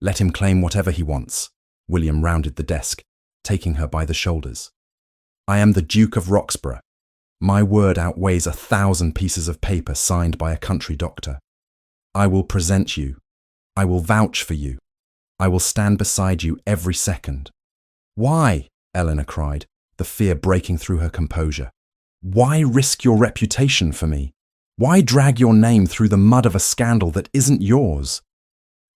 Let him claim whatever he wants. William rounded the desk, taking her by the shoulders. I am the Duke of Roxburgh. My word outweighs 1,000 pieces of paper signed by a country doctor. I will present you. I will vouch for you. I will stand beside you every second. Why? Eleanor cried, the fear breaking through her composure. Why risk your reputation for me? Why drag your name through the mud of a scandal that isn't yours?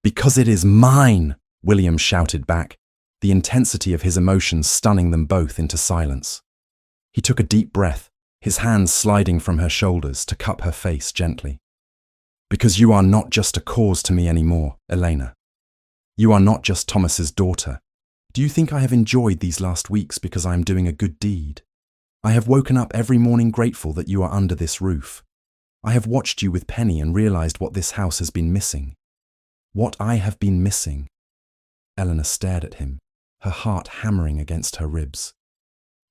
Because it is mine, William shouted back, the intensity of his emotions stunning them both into silence. He took a deep breath, his hands sliding from her shoulders to cup her face gently. Because you are not just a cause to me anymore, Elena. You are not just Thomas's daughter. Do you think I have enjoyed these last weeks because I am doing a good deed? I have woken up every morning grateful that you are under this roof. I have watched you with Penny and realized what this house has been missing. What I have been missing. Eleanor stared at him, her heart hammering against her ribs.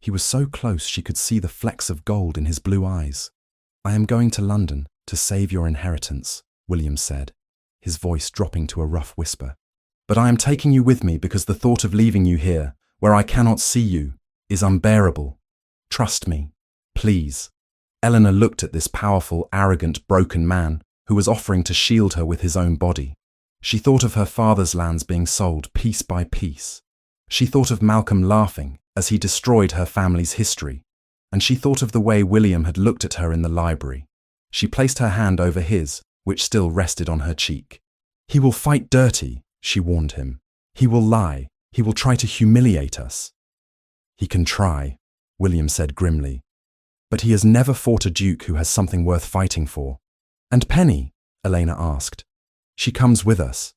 He was so close she could see the flecks of gold in his blue eyes. I am going to London to save your inheritance, William said, his voice dropping to a rough whisper. But I am taking you with me because the thought of leaving you here, where I cannot see you, is unbearable. Trust me, please. Eleanor looked at this powerful, arrogant, broken man who was offering to shield her with his own body. She thought of her father's lands being sold piece by piece. She thought of Malcolm laughing as he destroyed her family's history, and she thought of the way William had looked at her in the library. She placed her hand over his, which still rested on her cheek. He will fight dirty, she warned him. He will lie. He will try to humiliate us. He can try, William said grimly. But he has never fought a duke who has something worth fighting for. And Penny? Elena asked. She comes with us,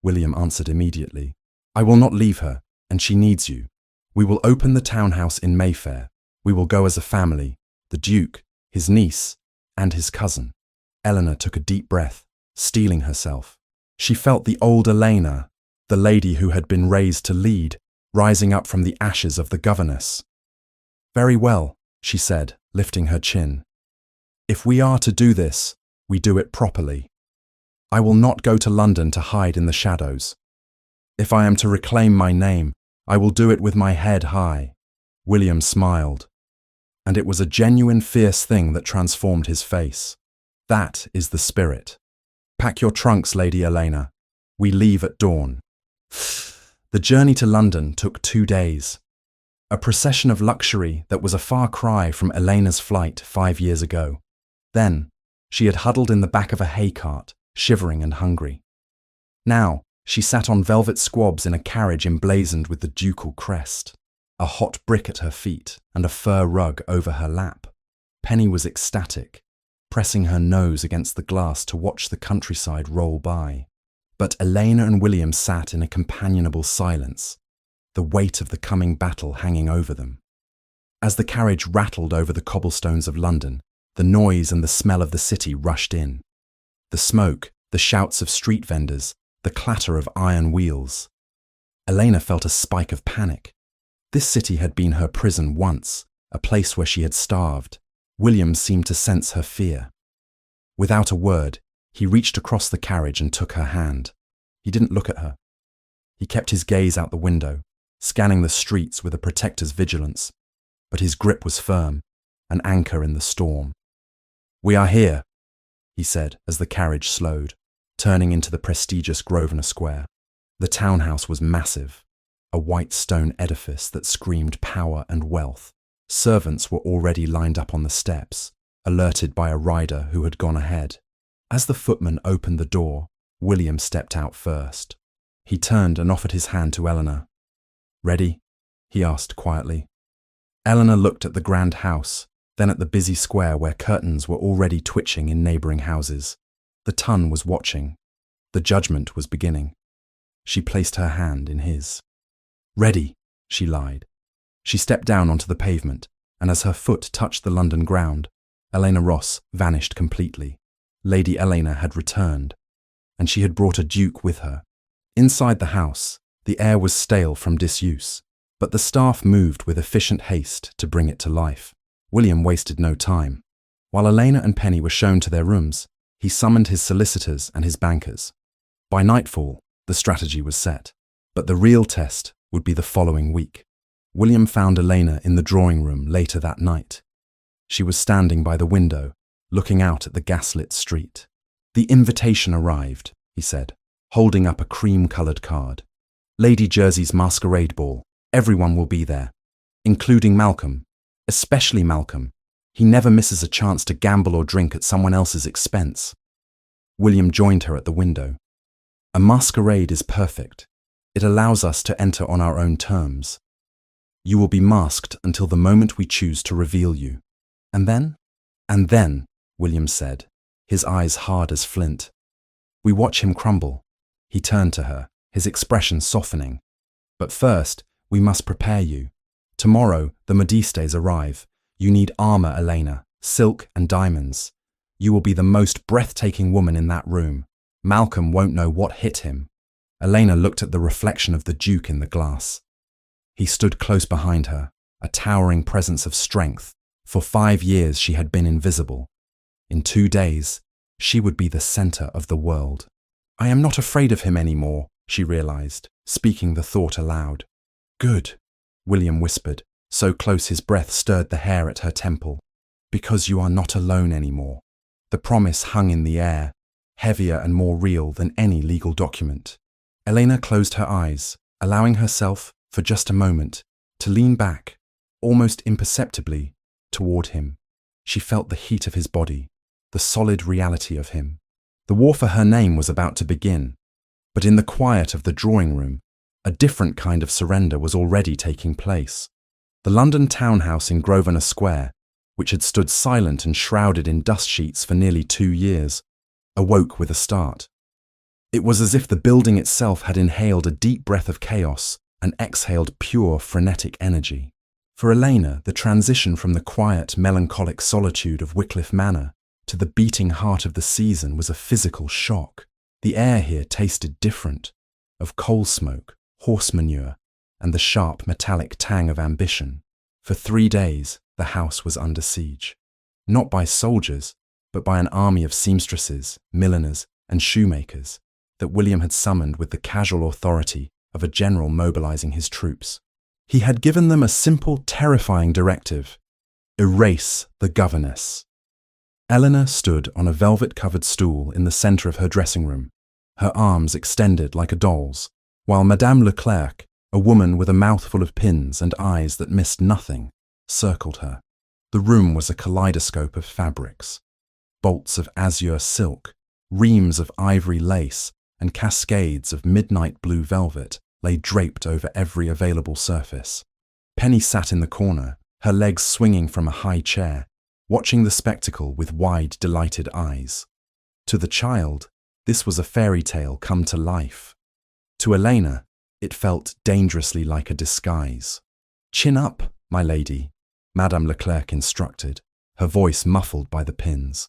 William answered immediately. I will not leave her, and she needs you. We will open the townhouse in Mayfair. We will go as a family, the Duke, his niece, and his cousin. Eleanor took a deep breath, steeling herself. She felt the old Elena, the lady who had been raised to lead, rising up from the ashes of the Governess. Very well, she said, lifting her chin. If we are to do this, we do it properly. I will not go to London to hide in the shadows. If I am to reclaim my name, I will do it with my head high. William smiled, and it was a genuine fierce thing that transformed his face. That is the spirit. Pack your trunks, Lady Elena. We leave at dawn. The journey to London took 2 days. A procession of luxury that was a far cry from Elena's flight 5 years ago. Then, she had huddled in the back of a hay cart, shivering and hungry. Now, she sat on velvet squabs in a carriage emblazoned with the ducal crest, a hot brick at her feet and a fur rug over her lap. Penny was ecstatic, pressing her nose against the glass to watch the countryside roll by. But Elena and William sat in a companionable silence, the weight of the coming battle hanging over them. As the carriage rattled over the cobblestones of London, the noise and the smell of the city rushed in. The smoke, the shouts of street vendors, the clatter of iron wheels. Elena felt a spike of panic. This city had been her prison once, a place where she had starved. William seemed to sense her fear. Without a word, he reached across the carriage and took her hand. He didn't look at her. He kept his gaze out the window, scanning the streets with a protector's vigilance, but his grip was firm, an anchor in the storm. We are here, he said as the carriage slowed, turning into the prestigious Grosvenor Square. The townhouse was massive, a white stone edifice that screamed power and wealth. Servants were already lined up on the steps, alerted by a rider who had gone ahead. As the footman opened the door, William stepped out first. He turned and offered his hand to Eleanor. Ready? He asked quietly. Eleanor looked at the grand house, then at the busy square where curtains were already twitching in neighbouring houses. The Tun was watching. The judgment was beginning. She placed her hand in his. Ready, she lied. She stepped down onto the pavement, and as her foot touched the London ground, Elena Ross vanished completely. Lady Elena had returned, and she had brought a duke with her. Inside the house, the air was stale from disuse, but the staff moved with efficient haste to bring it to life. William wasted no time. While Elena and Penny were shown to their rooms, He summoned his solicitors and his bankers. By nightfall, the strategy was set. But the real test would be the following week. William found Elena in the drawing room later that night. She was standing by the window, looking out at the gaslit street. "The invitation arrived," he said, holding up a cream-coloured card. "Lady Jersey's masquerade ball. Everyone will be there, including Malcolm, especially Malcolm. He never misses a chance to gamble or drink at someone else's expense." William joined her at the window. "A masquerade is perfect. It allows us to enter on our own terms. You will be masked until the moment we choose to reveal you. And then?" "And then," William said, his eyes hard as flint. "We watch him crumble." He turned to her, his expression softening. "But first, we must prepare you. Tomorrow, the modistes arrive. You need armor, Elena, silk and diamonds. You will be the most breathtaking woman in that room. Malcolm won't know what hit him." Elena looked at the reflection of the Duke in the glass. He stood close behind her, a towering presence of strength. For 5 years she had been invisible. In 2 days, she would be the center of the world. "I am not afraid of him anymore," she realized, speaking the thought aloud. "Good," William whispered, so close his breath stirred the hair at her temple. "Because you are not alone anymore." The promise hung in the air, heavier and more real than any legal document. Elena closed her eyes, allowing herself, for just a moment, to lean back, almost imperceptibly, toward him. She felt the heat of his body, the solid reality of him. The war for her name was about to begin, but in the quiet of the drawing room, a different kind of surrender was already taking place. The London townhouse in Grosvenor Square, which had stood silent and shrouded in dust sheets for nearly 2 years, awoke with a start. It was as if the building itself had inhaled a deep breath of chaos and exhaled pure, frenetic energy. For Elena, the transition from the quiet, melancholic solitude of Wycliffe Manor to the beating heart of the season was a physical shock. The air here tasted different, of coal smoke, horse manure, and the sharp, metallic tang of ambition. For 3 days, the house was under siege. Not by soldiers, but by an army of seamstresses, milliners, and shoemakers that William had summoned with the casual authority of a general mobilizing his troops. He had given them a simple, terrifying directive: erase the Governess. Eleanor stood on a velvet-covered stool in the centre of her dressing room, her arms extended like a doll's, while Madame Leclerc, a woman with a mouthful of pins and eyes that missed nothing, circled her. The room was a kaleidoscope of fabrics. Bolts of azure silk, reams of ivory lace, and cascades of midnight blue velvet lay draped over every available surface. Penny sat in the corner, her legs swinging from a high chair, watching the spectacle with wide, delighted eyes. To the child, this was a fairy tale come to life. To Elena, it felt dangerously like a disguise. "Chin up, my lady," Madame Leclerc instructed, her voice muffled by the pins.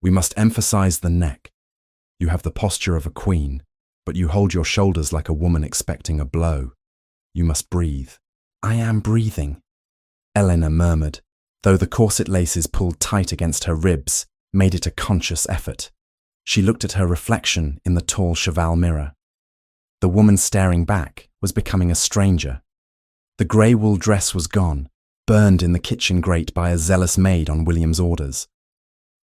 "We must emphasize the neck. You have the posture of a queen, but you hold your shoulders like a woman expecting a blow. You must breathe." "I am breathing," Elena murmured, though the corset laces pulled tight against her ribs made it a conscious effort. She looked at her reflection in the tall cheval mirror. The woman staring back was becoming a stranger. The grey wool dress was gone, burned in the kitchen grate by a zealous maid on William's orders.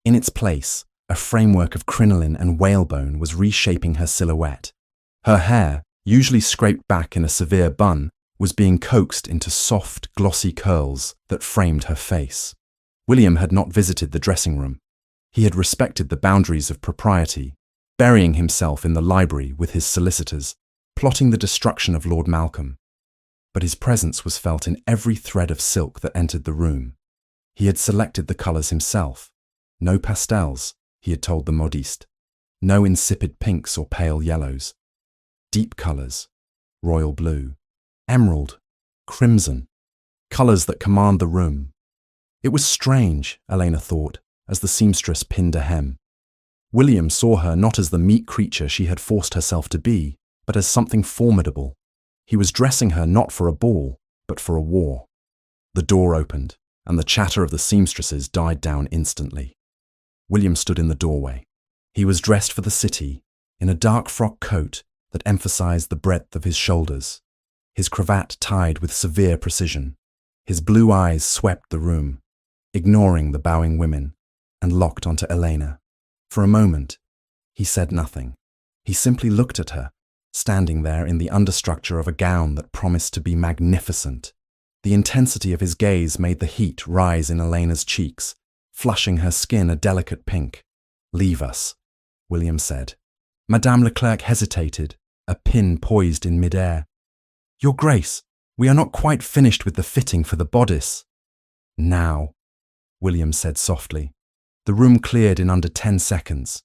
In its place, a framework of crinoline and whalebone was reshaping her silhouette. Her hair, usually scraped back in a severe bun, was being coaxed into soft, glossy curls that framed her face. William had not visited the dressing room. He had respected the boundaries of propriety, burying himself in the library with his solicitors, plotting the destruction of Lord Malcolm. But his presence was felt in every thread of silk that entered the room. He had selected the colours himself. No pastels, he had told the modiste. No insipid pinks or pale yellows. Deep colours, royal blue, emerald, crimson, colours that command the room. It was strange, Elena thought, as the seamstress pinned a hem. William saw her not as the meek creature she had forced herself to be, but as something formidable. He was dressing her not for a ball, but for a war. The door opened, and the chatter of the seamstresses died down instantly. William stood in the doorway, He was dressed for the city in a dark frock coat that emphasized the breadth of his shoulders, his cravat tied with severe precision. His blue eyes swept the room, ignoring the bowing women, and locked onto Elena. For a moment, he said nothing. He simply looked at her, standing there in the understructure of a gown that promised to be magnificent. The intensity of his gaze made the heat rise in Elena's cheeks, flushing her skin a delicate pink. "Leave us," William said. Madame Leclerc hesitated, a pin poised in midair. "Your Grace, we are not quite finished with the fitting for the bodice." "Now," William said softly. The room cleared in under 10 seconds.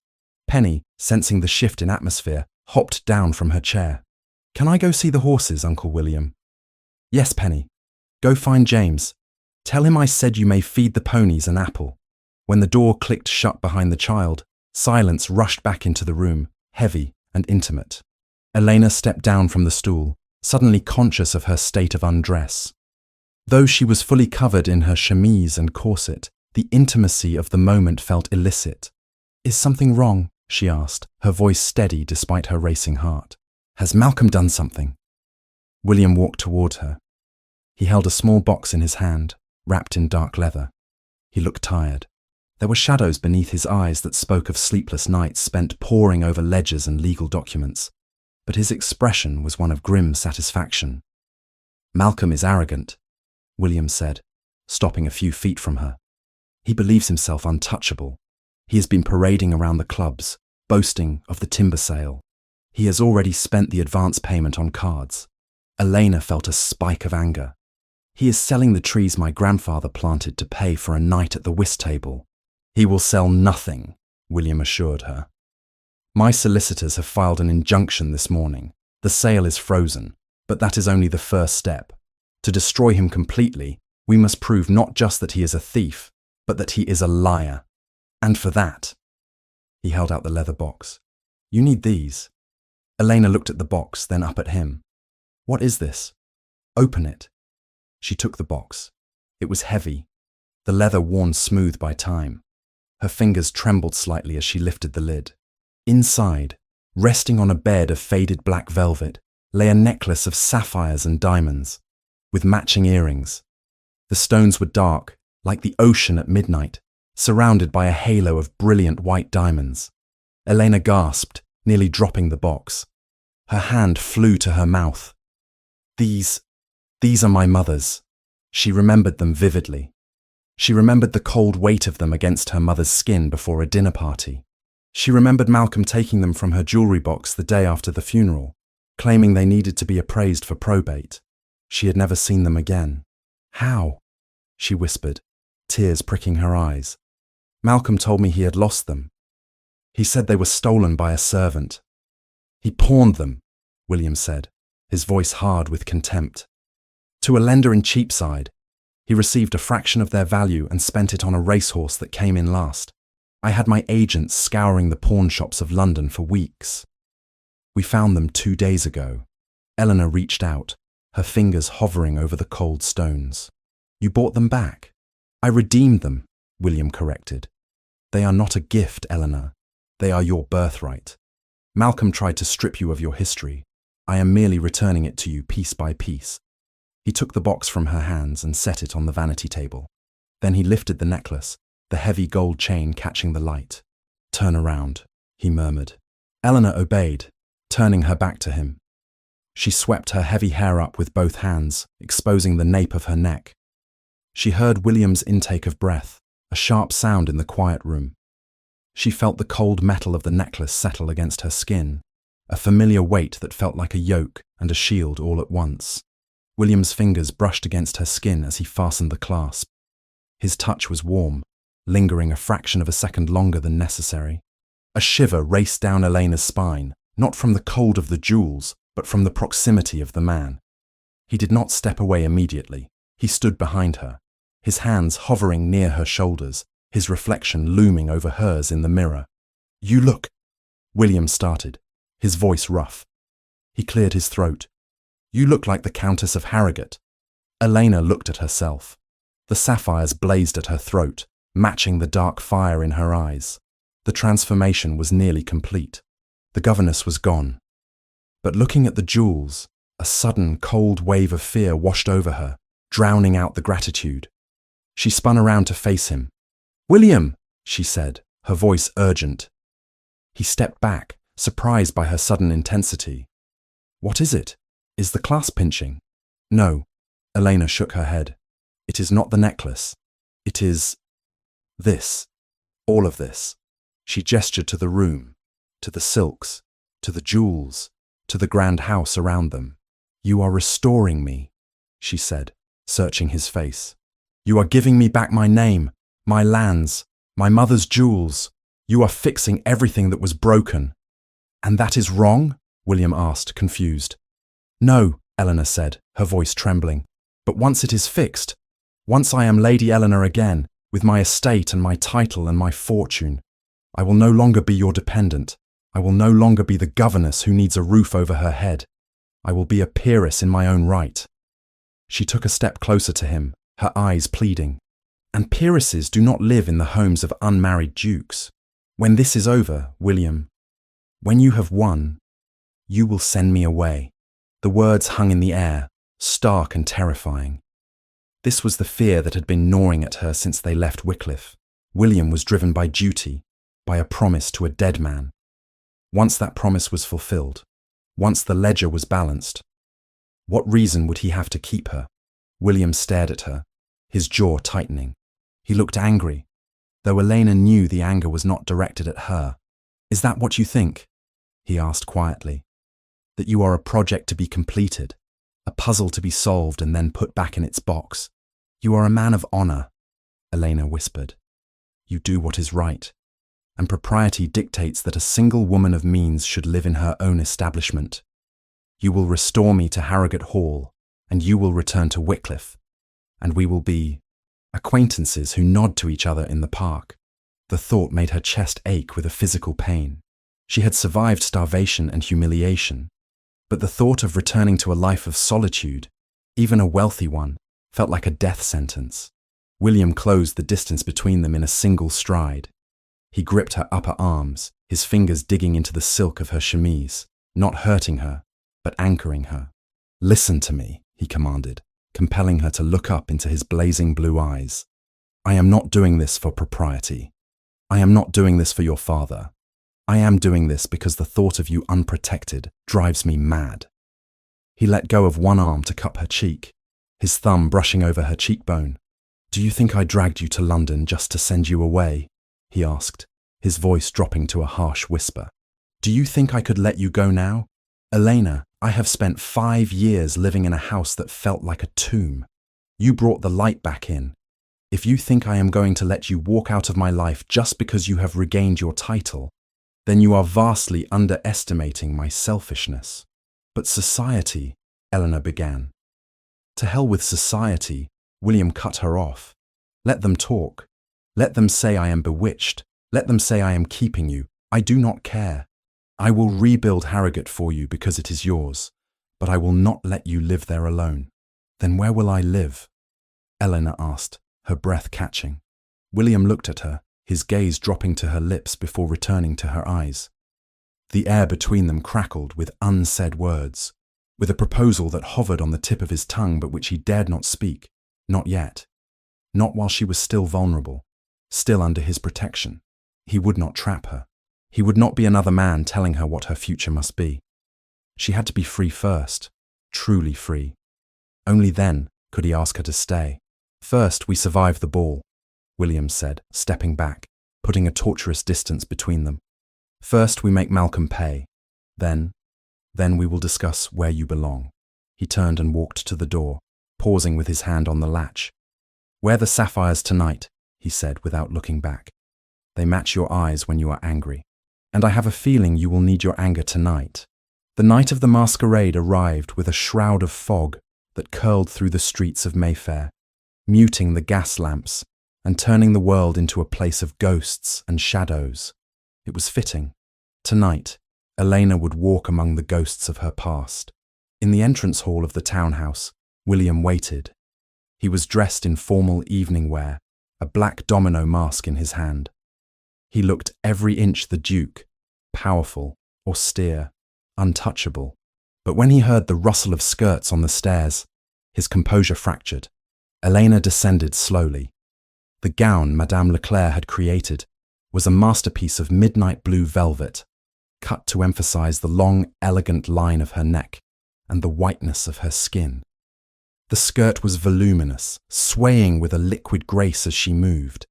Penny, sensing the shift in atmosphere, hopped down from her chair. "Can I go see the horses, Uncle William?" "Yes, Penny. Go find James. Tell him I said you may feed the ponies an apple." When the door clicked shut behind the child, silence rushed back into the room, heavy and intimate. Elena stepped down from the stool, suddenly conscious of her state of undress. Though she was fully covered in her chemise and corset, the intimacy of the moment felt illicit. "Is something wrong?" she asked, her voice steady despite her racing heart. "Has Malcolm done something?" William walked toward her. He held a small box in his hand, wrapped in dark leather. He looked tired. There were shadows beneath his eyes that spoke of sleepless nights spent poring over ledgers and legal documents, but his expression was one of grim satisfaction. "Malcolm is arrogant," William said, stopping a few feet from her. "He believes himself untouchable. He has been parading around the clubs, boasting of the timber sale. He has already spent the advance payment on cards." Elena felt a spike of anger. "He is selling the trees my grandfather planted to pay for a night at the whist table." "He will sell nothing," William assured her. "My solicitors have filed an injunction this morning. The sale is frozen, but that is only the first step. To destroy him completely, we must prove not just that he is a thief, but that he is a liar. And for that," he held out the leather box, "you need these." Elena looked at the box, then up at him. "What is this?" "Open it." She took the box. It was heavy, the leather worn smooth by time. Her fingers trembled slightly as she lifted the lid. Inside, resting on a bed of faded black velvet, lay a necklace of sapphires and diamonds, with matching earrings. The stones were dark, like the ocean at midnight, surrounded by a halo of brilliant white diamonds. Elena gasped, nearly dropping the box. Her hand flew to her mouth. These are my mother's." She remembered them vividly. She remembered the cold weight of them against her mother's skin before a dinner party. She remembered Malcolm taking them from her jewelry box the day after the funeral, claiming they needed to be appraised for probate. She had never seen them again. "How?" she whispered, tears pricking her eyes. "Malcolm told me he had lost them. He said they were stolen by a servant." "He pawned them," William said, his voice hard with contempt. "To a lender in Cheapside. He received a fraction of their value and spent it on a racehorse that came in last. I had my agents scouring the pawn shops of London for weeks. We found them 2 days ago." Eleanor reached out, her fingers hovering over the cold stones. "You bought them back?" "I redeemed them," William corrected. "They are not a gift, Eleanor. They are your birthright. Malcolm tried to strip you of your history. I am merely returning it to you piece by piece." He took the box from her hands and set it on the vanity table. Then he lifted the necklace, the heavy gold chain catching the light. "Turn around," he murmured. Eleanor obeyed, turning her back to him. She swept her heavy hair up with both hands, exposing the nape of her neck. She heard William's intake of breath, a sharp sound in the quiet room. She felt the cold metal of the necklace settle against her skin, a familiar weight that felt like a yoke and a shield all at once. William's fingers brushed against her skin as he fastened the clasp. His touch was warm, lingering a fraction of a second longer than necessary. A shiver raced down Elena's spine, not from the cold of the jewels, but from the proximity of the man. He did not step away immediately. He stood behind her, his hands hovering near her shoulders, his reflection looming over hers in the mirror. "You look," William started, his voice rough. He cleared his throat. "You look like the Countess of Harrogate." Elena looked at herself. The sapphires blazed at her throat, matching the dark fire in her eyes. The transformation was nearly complete. The governess was gone. But looking at the jewels, a sudden, cold wave of fear washed over her, drowning out the gratitude. She spun around to face him. "William!" she said, her voice urgent. He stepped back, surprised by her sudden intensity. "What is it? Is the clasp pinching?" "No." Elena shook her head. "It is not the necklace. It is this. All of this." She gestured to the room, to the silks, to the jewels, to the grand house around them. "You are restoring me," she said, searching his face. "You are giving me back my name, my lands, my mother's jewels. You are fixing everything that was broken." "And that is wrong?" William asked, confused. "No," Eleanor said, her voice trembling. "But once it is fixed, once I am Lady Eleanor again, with my estate and my title and my fortune, I will no longer be your dependent. I will no longer be the governess who needs a roof over her head. I will be a peeress in my own right." She took a step closer to him, her eyes pleading. "And peeresses do not live in the homes of unmarried dukes. When this is over, William, when you have won, you will send me away." The words hung in the air, stark and terrifying. This was the fear that had been gnawing at her since they left Wycliffe. William was driven by duty, by a promise to a dead man. Once that promise was fulfilled, once the ledger was balanced, what reason would he have to keep her? William stared at her, his jaw tightening. He looked angry, though Elena knew the anger was not directed at her. "Is that what you think?" he asked quietly. "That you are a project to be completed, a puzzle to be solved and then put back in its box? You are a man of honor," Elena whispered. "You do what is right, and propriety dictates that a single woman of means should live in her own establishment. You will restore me to Harrogate Hall, and you will return to Wycliffe, and we will be acquaintances who nod to each other in the park." The thought made her chest ache with a physical pain. She had survived starvation and humiliation, but the thought of returning to a life of solitude, even a wealthy one, felt like a death sentence. William closed the distance between them in a single stride. He gripped her upper arms, his fingers digging into the silk of her chemise, not hurting her, but anchoring her. "Listen to me," he commanded, compelling her to look up into his blazing blue eyes. "I am not doing this for propriety. I am not doing this for your father. I am doing this because the thought of you unprotected drives me mad." He let go of one arm to cup her cheek, his thumb brushing over her cheekbone. "Do you think I dragged you to London just to send you away?" he asked, his voice dropping to a harsh whisper. "Do you think I could let you go now? Elena, I have spent 5 years living in a house that felt like a tomb. You brought the light back in. If you think I am going to let you walk out of my life just because you have regained your title, then you are vastly underestimating my selfishness." "But society," Eleanor began. "To hell with society," William cut her off. "Let them talk. Let them say I am bewitched. Let them say I am keeping you. I do not care. I will rebuild Harrogate for you because it is yours, but I will not let you live there alone." "Then where will I live?" Eleanor asked, her breath catching. William looked at her, his gaze dropping to her lips before returning to her eyes. The air between them crackled with unsaid words, with a proposal that hovered on the tip of his tongue but which he dared not speak, not yet. Not while she was still vulnerable, still under his protection. He would not trap her. He would not be another man telling her what her future must be. She had to be free first, truly free. Only then could he ask her to stay. "First, we survive the ball," William said, stepping back, putting a torturous distance between them. "First, we make Malcolm pay. Then we will discuss where you belong." He turned and walked to the door, pausing with his hand on the latch. "Wear the sapphires tonight," he said without looking back. "They match your eyes when you are angry. And I have a feeling you will need your anger tonight." The night of the masquerade arrived with a shroud of fog that curled through the streets of Mayfair, muting the gas lamps and turning the world into a place of ghosts and shadows. It was fitting. Tonight, Elena would walk among the ghosts of her past. In the entrance hall of the townhouse, William waited. He was dressed in formal evening wear, a black domino mask in his hand. He looked every inch the Duke, powerful, austere, untouchable. But when he heard the rustle of skirts on the stairs, his composure fractured. Elena descended slowly. The gown Madame Leclerc had created was a masterpiece of midnight blue velvet, cut to emphasize the long, elegant line of her neck and the whiteness of her skin. The skirt was voluminous, swaying with a liquid grace as she moved.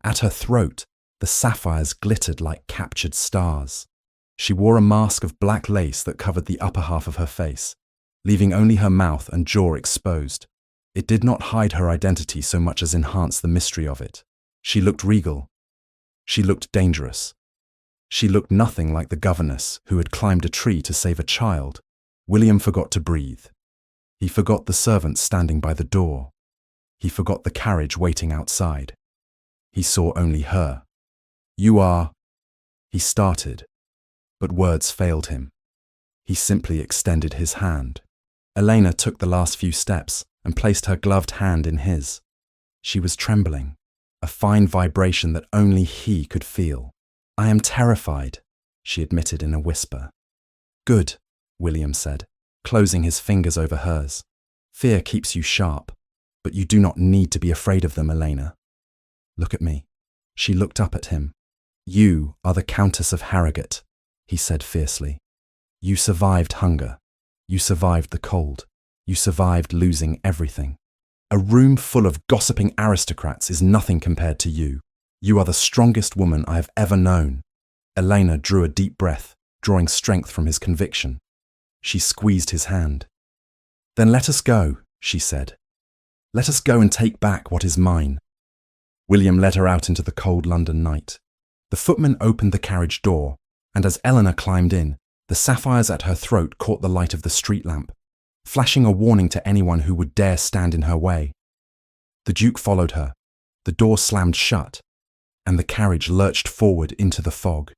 At her throat, the sapphires glittered like captured stars. She wore a mask of black lace that covered the upper half of her face, leaving only her mouth and jaw exposed. It did not hide her identity so much as enhance the mystery of it. She looked regal. She looked dangerous. She looked nothing like the governess who had climbed a tree to save a child. William forgot to breathe. He forgot the servants standing by the door. He forgot the carriage waiting outside. He saw only her. "You are—" He started, but words failed him. He simply extended his hand. Elena took the last few steps and placed her gloved hand in his. She was trembling, a fine vibration that only he could feel. "I am terrified," she admitted in a whisper. "Good," William said, closing his fingers over hers. "Fear keeps you sharp, but you do not need to be afraid of them, Elena. Look at me." She looked up at him. "You are the Countess of Harrogate," he said fiercely. "You survived hunger. You survived the cold. You survived losing everything. A room full of gossiping aristocrats is nothing compared to you. You are the strongest woman I have ever known." Elena drew a deep breath, drawing strength from his conviction. She squeezed his hand. "Then let us go," she said. "Let us go and take back what is mine." William led her out into the cold London night. The footman opened the carriage door, and as Eleanor climbed in, the sapphires at her throat caught the light of the street lamp, flashing a warning to anyone who would dare stand in her way. The Duke followed her. The door slammed shut, and the carriage lurched forward into the fog.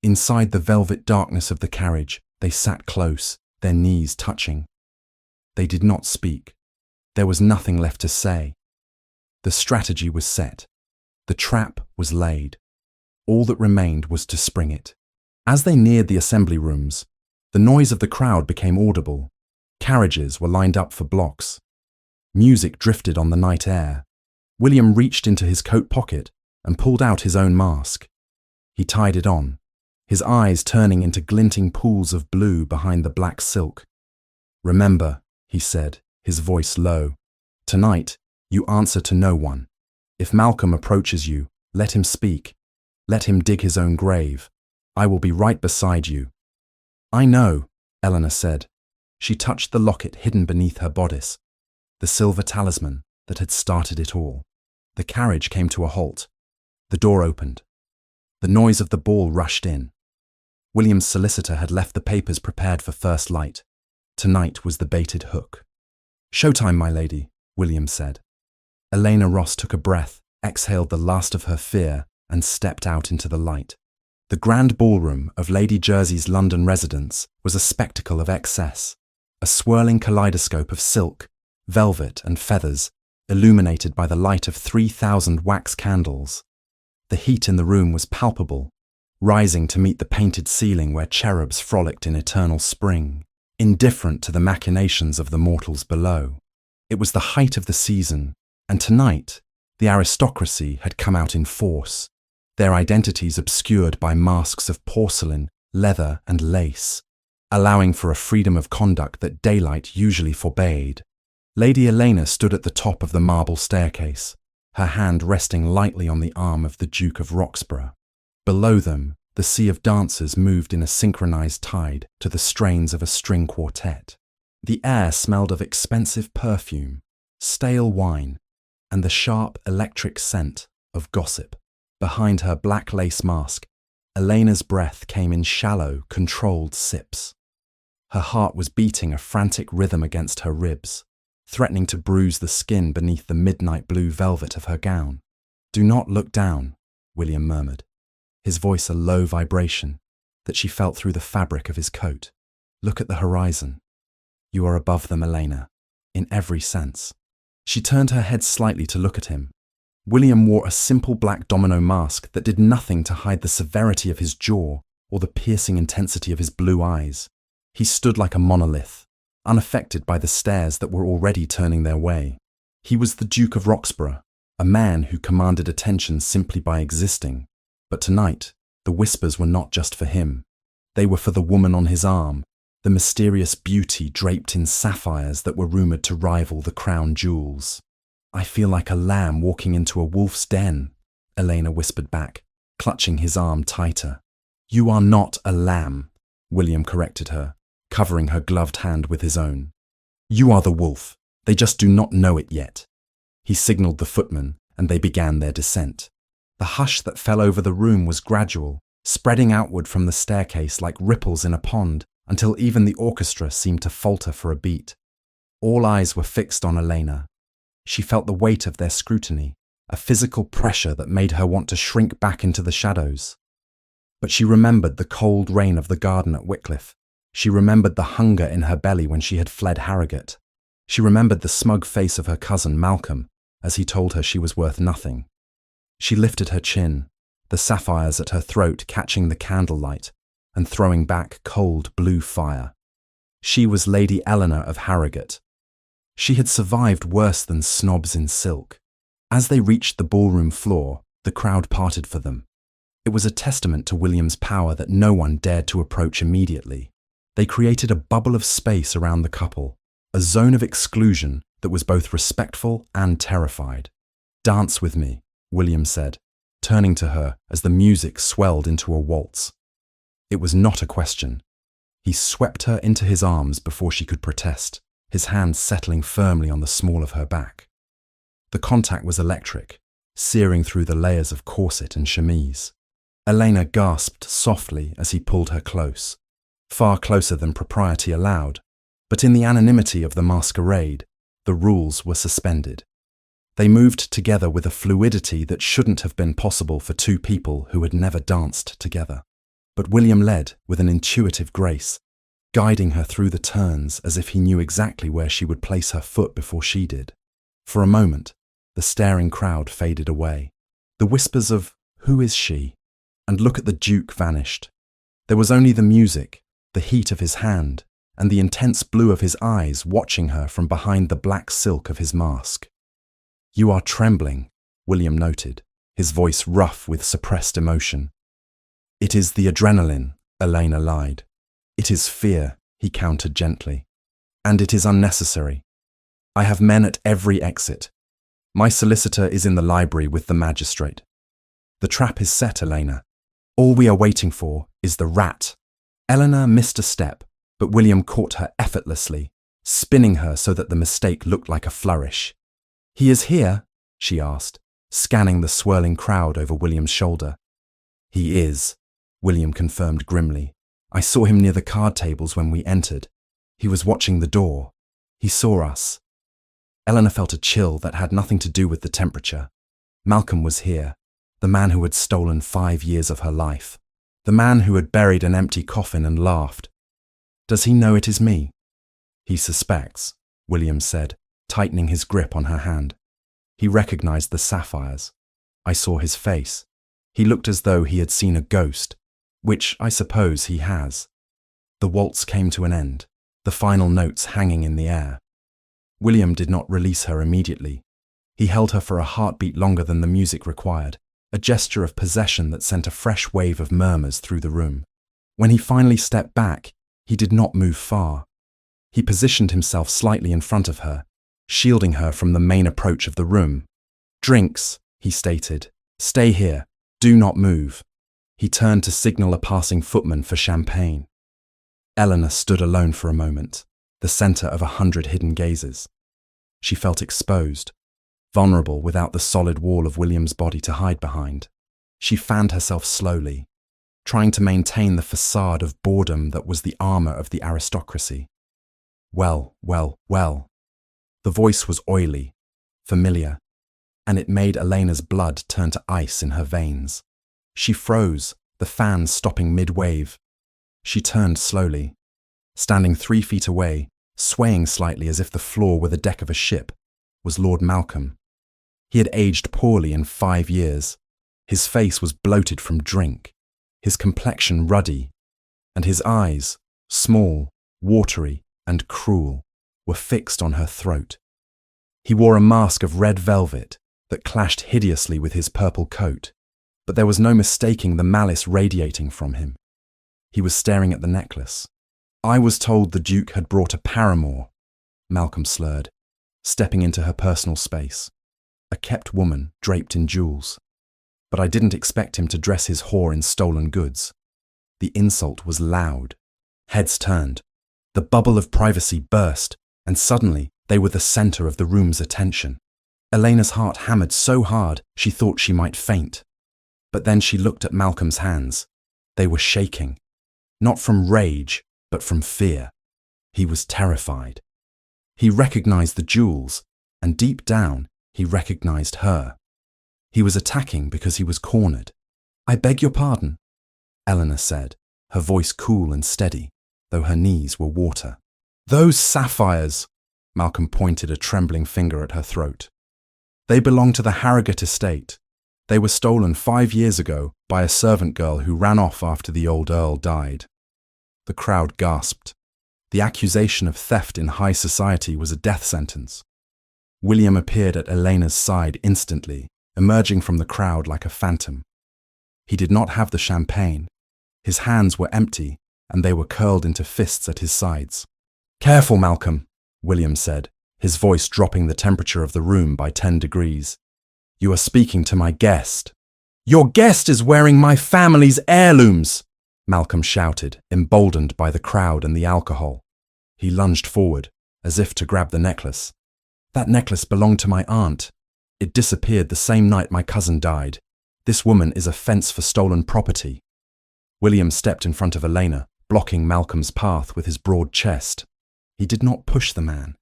Inside the velvet darkness of the carriage, they sat close, their knees touching. They did not speak. There was nothing left to say. The strategy was set. The trap was laid. All that remained was to spring it. As they neared the assembly rooms, the noise of the crowd became audible. Carriages were lined up for blocks. Music drifted on the night air. William reached into his coat pocket and pulled out his own mask. He tied it on, his eyes turning into glinting pools of blue behind the black silk. "Remember," he said, his voice low, "tonight you answer to no one. If Malcolm approaches you, let him speak. Let him dig his own grave. I will be right beside you." "I know," Eleanor said. She touched the locket hidden beneath her bodice, the silver talisman that had started it all. The carriage came to a halt. The door opened. The noise of the ball rushed in. William's solicitor had left the papers prepared for first light. Tonight was the baited hook. "Showtime, my lady," William said. Elena Ross took a breath, exhaled the last of her fear, and stepped out into the light. The grand ballroom of Lady Jersey's London residence was a spectacle of excess, a swirling kaleidoscope of silk, velvet, and feathers, illuminated by the light of 3,000 wax candles. The heat in the room was palpable, rising to meet the painted ceiling where cherubs frolicked in eternal spring, indifferent to the machinations of the mortals below. It was the height of the season, and tonight the aristocracy had come out in force, their identities obscured by masks of porcelain, leather, and lace, allowing for a freedom of conduct that daylight usually forbade. Lady Elena stood at the top of the marble staircase, her hand resting lightly on the arm of the Duke of Roxburgh. Below them, the sea of dancers moved in a synchronized tide to the strains of a string quartet. The air smelled of expensive perfume, stale wine, and the sharp electric scent of gossip. Behind her black lace mask, Elena's breath came in shallow, controlled sips. Her heart was beating a frantic rhythm against her ribs, threatening to bruise the skin beneath the midnight blue velvet of her gown. "Do not look down," William murmured, his voice a low vibration that she felt through the fabric of his coat. "Look at the horizon. You are above them, Elena, in every sense." She turned her head slightly to look at him. William wore a simple black domino mask that did nothing to hide the severity of his jaw or the piercing intensity of his blue eyes. He stood like a monolith, unaffected by the stares that were already turning their way. He was the Duke of Roxburgh, a man who commanded attention simply by existing. But tonight, the whispers were not just for him. They were for the woman on his arm, the mysterious beauty draped in sapphires that were rumoured to rival the crown jewels. "I feel like a lamb walking into a wolf's den," Elena whispered back, clutching his arm tighter. "You are not a lamb," William corrected her, covering her gloved hand with his own. "You are the wolf. They just do not know it yet." He signalled the footman, and they began their descent. The hush that fell over the room was gradual, spreading outward from the staircase like ripples in a pond, until even the orchestra seemed to falter for a beat. All eyes were fixed on Elena. She felt the weight of their scrutiny, a physical pressure that made her want to shrink back into the shadows. But she remembered the cold rain of the garden at Wycliffe. She remembered the hunger in her belly when she had fled Harrogate. She remembered the smug face of her cousin Malcolm as he told her she was worth nothing. She lifted her chin, the sapphires at her throat catching the candlelight and throwing back cold blue fire. She was Lady Eleanor of Harrogate. She had survived worse than snobs in silk. As they reached the ballroom floor, the crowd parted for them. It was a testament to William's power that no one dared to approach immediately. They created a bubble of space around the couple, a zone of exclusion that was both respectful and terrified. "Dance with me," William said, turning to her as the music swelled into a waltz. It was not a question. He swept her into his arms before she could protest, his hands settling firmly on the small of her back. The contact was electric, searing through the layers of corset and chemise. Elena gasped softly as he pulled her close, far closer than propriety allowed, but in the anonymity of the masquerade, the rules were suspended. They moved together with a fluidity that shouldn't have been possible for two people who had never danced together. But William led with an intuitive grace, guiding her through the turns as if he knew exactly where she would place her foot before she did. For a moment, the staring crowd faded away. The whispers of, "Who is she?" and "Look at the Duke" vanished. There was only the music, the heat of his hand, and the intense blue of his eyes watching her from behind the black silk of his mask. "You are trembling," William noted, his voice rough with suppressed emotion. "It is the adrenaline," Elena lied. "It is fear," he countered gently. "And it is unnecessary. I have men at every exit. My solicitor is in the library with the magistrate. The trap is set, Elena. All we are waiting for is the rat." Eleanor missed a step, but William caught her effortlessly, spinning her so that the mistake looked like a flourish. "He is here?" she asked, scanning the swirling crowd over William's shoulder. "He is," William confirmed grimly. "I saw him near the card tables when we entered. He was watching the door. He saw us." Eleanor felt a chill that had nothing to do with the temperature. Malcolm was here, the man who had stolen 5 years of her life, the man who had buried an empty coffin and laughed. "Does he know it is me?" "He suspects," William said, tightening his grip on her hand. He recognized the sapphires. "I saw his face. He looked as though he had seen a ghost, which I suppose he has." The waltz came to an end, the final notes hanging in the air. William did not release her immediately. He held her for a heartbeat longer than the music required, a gesture of possession that sent a fresh wave of murmurs through the room. When he finally stepped back, he did not move far. He positioned himself slightly in front of her, shielding her from the main approach of the room. "Drinks," he stated. "Stay here. Do not move." He turned to signal a passing footman for champagne. Eleanor stood alone for a moment, the centre of 100 hidden gazes. She felt exposed, vulnerable without the solid wall of William's body to hide behind. She fanned herself slowly, trying to maintain the facade of boredom that was the armour of the aristocracy. "Well, well, well." The voice was oily, familiar, and it made Elena's blood turn to ice in her veins. She froze, the fan stopping mid-wave. She turned slowly. Standing 3 feet away, swaying slightly as if the floor were the deck of a ship, was Lord Malcolm. He had aged poorly in 5 years. His face was bloated from drink, his complexion ruddy, and his eyes, small, watery, and cruel, were fixed on her throat. He wore a mask of red velvet that clashed hideously with his purple coat, but there was no mistaking the malice radiating from him. He was staring at the necklace. "I was told the Duke had brought a paramour," Malcolm slurred, stepping into her personal space. A kept woman draped in jewels. But I didn't expect him to dress his whore in stolen goods. The insult was loud. Heads turned. The bubble of privacy burst, and suddenly they were the centre of the room's attention. Elena's heart hammered so hard she thought she might faint. But then she looked at Malcolm's hands. They were shaking. Not from rage, but from fear. He was terrified. He recognized the jewels, and deep down, he recognized her. He was attacking because he was cornered. "I beg your pardon," Eleanor said, her voice cool and steady, though her knees were water. "Those sapphires," Malcolm pointed a trembling finger at her throat. "They belong to the Harrogate estate. They were stolen 5 years ago by a servant girl who ran off after the old Earl died." The crowd gasped. The accusation of theft in high society was a death sentence. William appeared at Elena's side instantly, emerging from the crowd like a phantom. He did not have the champagne. His hands were empty, and they were curled into fists at his sides. "Careful, Malcolm," William said, his voice dropping the temperature of the room by 10 degrees. "You are speaking to my guest." "Your guest is wearing my family's heirlooms," Malcolm shouted, emboldened by the crowd and the alcohol. He lunged forward, as if to grab the necklace. "That necklace belonged to my aunt. It disappeared the same night my cousin died. This woman is a fence for stolen property." William stepped in front of Elena, blocking Malcolm's path with his broad chest. He did not push the man.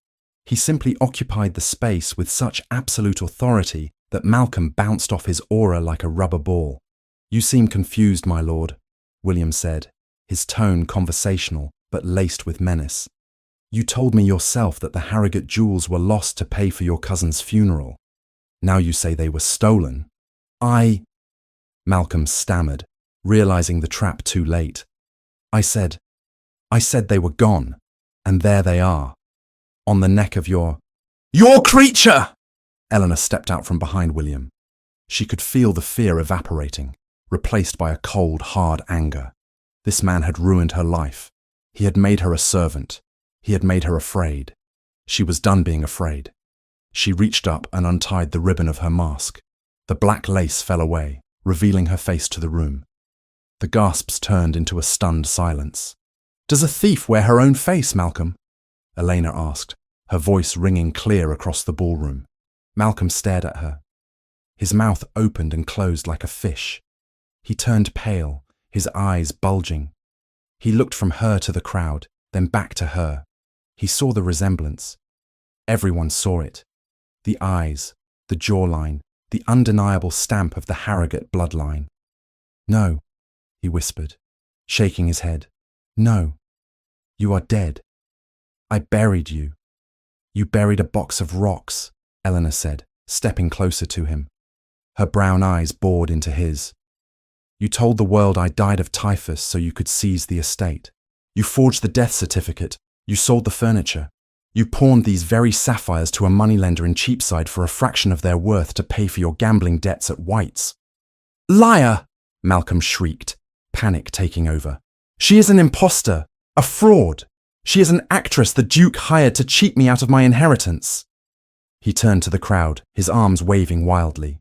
He simply occupied the space with such absolute authority that Malcolm bounced off his aura like a rubber ball. "You seem confused, my lord," William said, his tone conversational but laced with menace. "You told me yourself that the Harrogate jewels were lost to pay for your cousin's funeral. Now you say they were stolen." Malcolm stammered, realizing the trap too late. I said they were gone, and there they are, on the neck of your creature!" Eleanor stepped out from behind William. She could feel the fear evaporating, replaced by a cold, hard anger. This man had ruined her life. He had made her a servant. He had made her afraid. She was done being afraid. She reached up and untied the ribbon of her mask. The black lace fell away, revealing her face to the room. The gasps turned into a stunned silence. "Does a thief wear her own face, Malcolm?" Elena asked, her voice ringing clear across the ballroom. Malcolm stared at her. His mouth opened and closed like a fish. He turned pale, his eyes bulging. He looked from her to the crowd, then back to her. He saw the resemblance. Everyone saw it. The eyes, the jawline, the undeniable stamp of the Harrogate bloodline. "No," he whispered, shaking his head. "No. You are dead. I buried you." "You buried a box of rocks," Eleanor said, stepping closer to him. Her brown eyes bored into his. "You told the world I died of typhus so you could seize the estate. You forged the death certificate. You sold the furniture. You pawned these very sapphires to a moneylender in Cheapside for a fraction of their worth to pay for your gambling debts at White's." "Liar!" Malcolm shrieked, panic taking over. "She is an imposter, a fraud. She is an actress the Duke hired to cheat me out of my inheritance." He turned to the crowd, his arms waving wildly.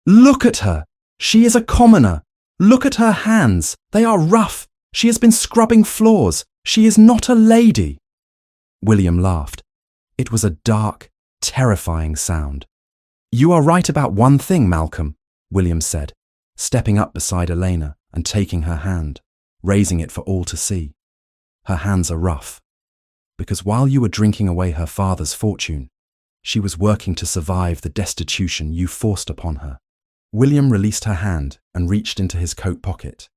"Look at her! She is a commoner! Look at her hands! They are rough! She has been scrubbing floors! She is not a lady!" William laughed. It was a dark, terrifying sound. "You are right about one thing, Malcolm," William said, stepping up beside Elena and taking her hand, raising it for all to see. "Her hands are rough. Because while you were drinking away her father's fortune, she was working to survive the destitution you forced upon her." William released her hand and reached into his coat pocket.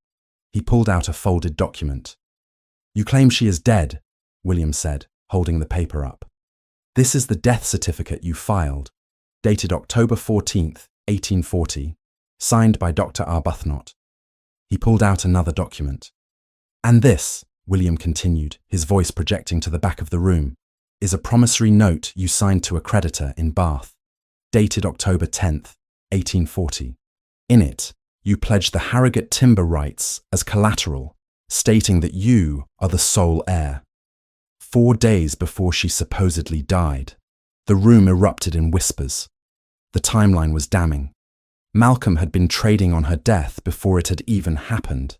He pulled out a folded document. "You claim she is dead," William said, holding the paper up. "This is the death certificate you filed. dated October 14th, 1840, signed by Dr. Arbuthnot. He pulled out another document. "And this," William continued, his voice projecting to the back of the room, "is a promissory note you signed to a creditor in Bath, dated October 10th, 1840. In it, you pledge the Harrogate timber rights as collateral, stating that you are the sole heir." 4 days before she supposedly died, the room erupted in whispers. The timeline was damning. Malcolm had been trading on her death before it had even happened.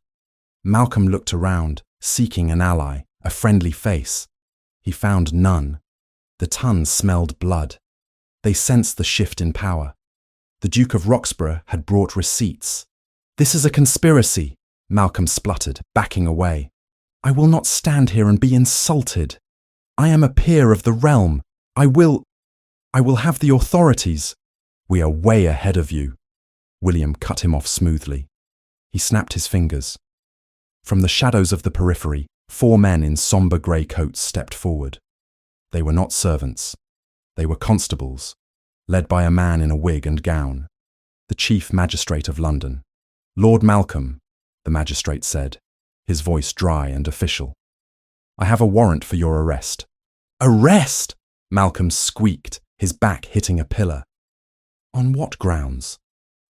Malcolm looked around, seeking an ally, a friendly face. He found none. The Tuns smelled blood. They sensed the shift in power. The Duke of Roxburgh had brought receipts. "This is a conspiracy," Malcolm spluttered, backing away. "I will not stand here and be insulted. I am a peer of the realm. I will have the authorities." "We are way ahead of you." William cut him off smoothly. He snapped his fingers. From the shadows of the periphery, 4 men in sombre grey coats stepped forward. They were not servants. They were constables, led by a man in a wig and gown, the Chief Magistrate of London. "Lord Malcolm," the magistrate said, his voice dry and official. "I have a warrant for your arrest." "Arrest?" Malcolm squeaked, his back hitting a pillar. "On what grounds?"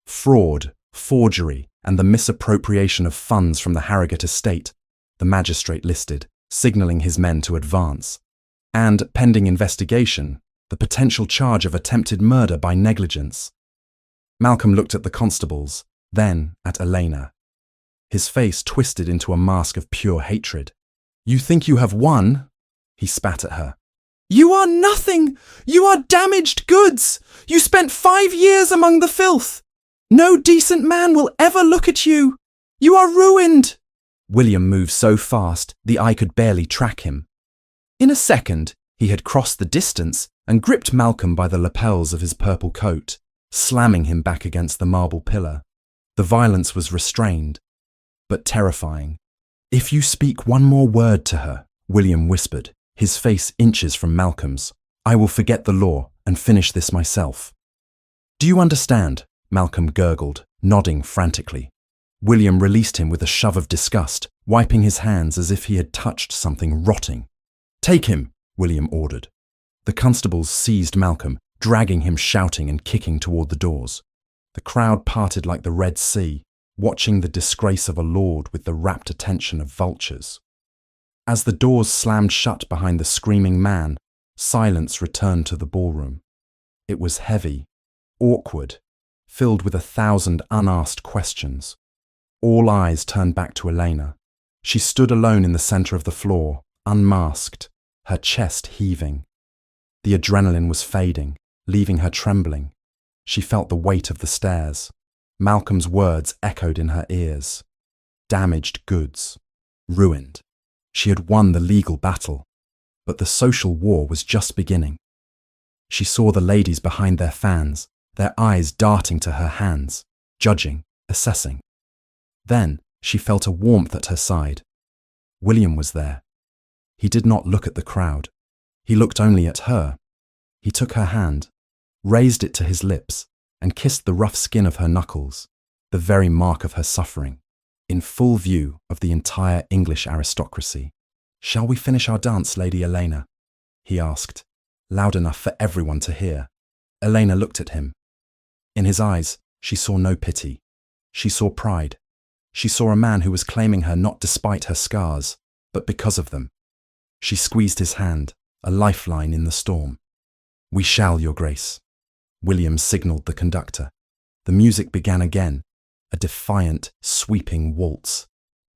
"Fraud, forgery, and the misappropriation of funds from the Harrogate estate," the magistrate listed, signalling his men to advance. "And, pending investigation, the potential charge of attempted murder by negligence." Malcolm looked at the constables, then at Elena. His face twisted into a mask of pure hatred. "You think you have won?" He spat at her. "You are nothing! You are damaged goods! You spent 5 years among the filth! No decent man will ever look at you! You are ruined!" William moved so fast the eye could barely track him. In a second, he had crossed the distance and gripped Malcolm by the lapels of his purple coat, slamming him back against the marble pillar. The violence was restrained, but terrifying. "If you speak one more word to her," William whispered, his face inches from Malcolm's, "I will forget the law and finish this myself." "Do you understand?" Malcolm gurgled, nodding frantically. William released him with a shove of disgust, wiping his hands as if he had touched something rotting. "Take him," William ordered. The constables seized Malcolm, dragging him shouting and kicking toward the doors. The crowd parted like the Red Sea, watching the disgrace of a lord with the rapt attention of vultures. As the doors slammed shut behind the screaming man, silence returned to the ballroom. It was heavy, awkward, filled with 1,000 unasked questions. All eyes turned back to Elena. She stood alone in the center of the floor, unmasked, her chest heaving. The adrenaline was fading, leaving her trembling. She felt the weight of the stairs. Malcolm's words echoed in her ears. Damaged goods. Ruined. She had won the legal battle, but the social war was just beginning. She saw the ladies behind their fans, their eyes darting to her hands, judging, assessing. Then she felt a warmth at her side. William was there. He did not look at the crowd. He looked only at her. He took her hand, raised it to his lips, and kissed the rough skin of her knuckles, the very mark of her suffering, in full view of the entire English aristocracy. "Shall we finish our dance, Lady Elena?" he asked, loud enough for everyone to hear. Elena looked at him. In his eyes, she saw no pity. She saw pride. She saw a man who was claiming her not despite her scars, but because of them. She squeezed his hand, a lifeline in the storm. "We shall, Your Grace." William signalled the conductor. The music began again, a defiant, sweeping waltz.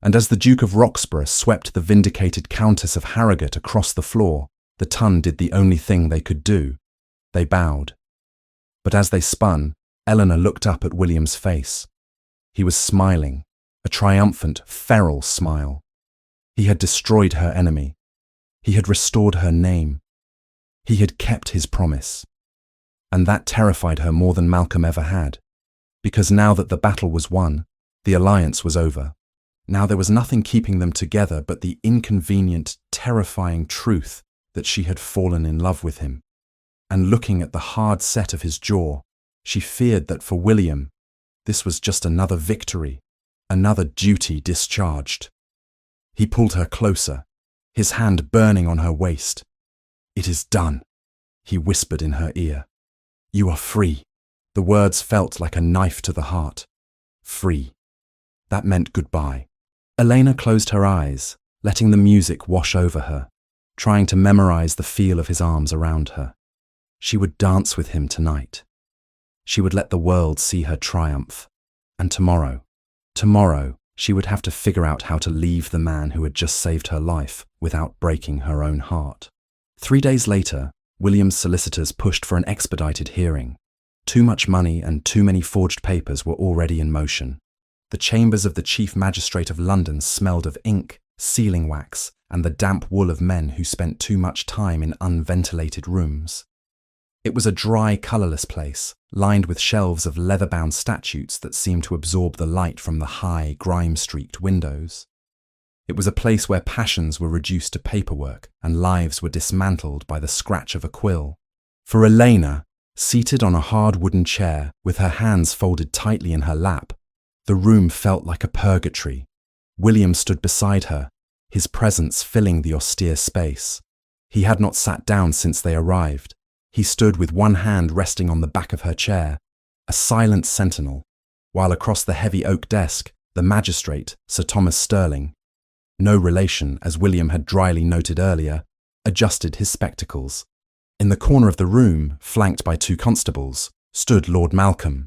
And as the Duke of Roxburgh swept the vindicated Countess of Harrogate across the floor, the Tun did the only thing they could do. They bowed. But as they spun, Eleanor looked up at William's face. He was smiling, a triumphant, feral smile. He had destroyed her enemy. He had restored her name. He had kept his promise. And that terrified her more than Malcolm ever had. Because now that the battle was won, the alliance was over. Now there was nothing keeping them together but the inconvenient, terrifying truth that she had fallen in love with him. and looking at the hard set of his jaw, she feared that for William, this was just another victory, another duty discharged. He pulled her closer, his hand burning on her waist. "It is done," he whispered in her ear. "You are free." The words felt like a knife to the heart. Free. That meant goodbye. Elena closed her eyes, letting the music wash over her, trying to memorize the feel of his arms around her. She would dance with him tonight. She would let the world see her triumph. And tomorrow, she would have to figure out how to leave the man who had just saved her life without breaking her own heart. 3 days later, William's solicitors pushed for an expedited hearing. Too much money and too many forged papers were already in motion. The chambers of the Chief Magistrate of London smelled of ink, sealing wax, and the damp wool of men who spent too much time in unventilated rooms. It was a dry, colourless place, lined with shelves of leather-bound statutes that seemed to absorb the light from the high, grime-streaked windows. It was a place where passions were reduced to paperwork and lives were dismantled by the scratch of a quill. For Elena, seated on a hard wooden chair, with her hands folded tightly in her lap, the room felt like a purgatory. William stood beside her, his presence filling the austere space. He had not sat down since they arrived. He stood with one hand resting on the back of her chair, a silent sentinel, while across the heavy oak desk, the magistrate, Sir Thomas Sterling, no relation, as William had dryly noted earlier, adjusted his spectacles. In the corner of the room, flanked by 2 constables, stood Lord Malcolm.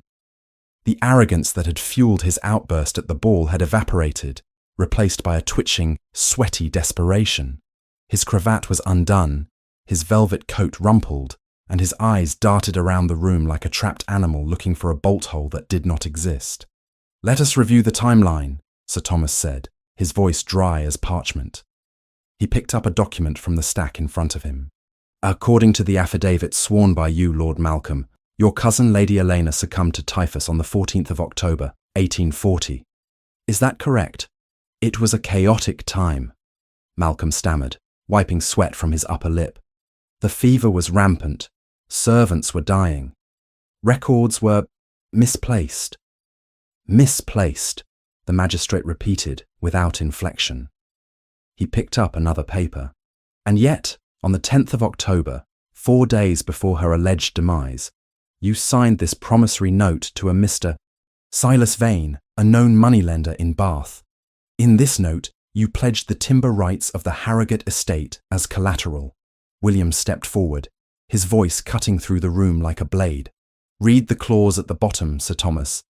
The arrogance that had fueled his outburst at the ball had evaporated, replaced by a twitching, sweaty desperation. His cravat was undone, his velvet coat rumpled, and his eyes darted around the room like a trapped animal looking for a bolt hole that did not exist. "Let us review the timeline," Sir Thomas said, his voice dry as parchment. He picked up a document from the stack in front of him. "According to the affidavit sworn by you, Lord Malcolm, your cousin Lady Elena succumbed to typhus on the 14th of October, 1840. Is that correct?" "It was a chaotic time," Malcolm stammered, wiping sweat from his upper lip. "The fever was rampant. Servants were dying. Records were misplaced." "Misplaced," the magistrate repeated without inflection. He picked up another paper. "And yet, on the 10th of October, 4 days before her alleged demise, you signed this promissory note to a Mr. Silas Vane, a known moneylender in Bath. In this note, you pledged the timber rights of the Harrogate estate as collateral." William stepped forward, his voice cutting through the room like a blade. "Read the clause at the bottom, Sir Thomas,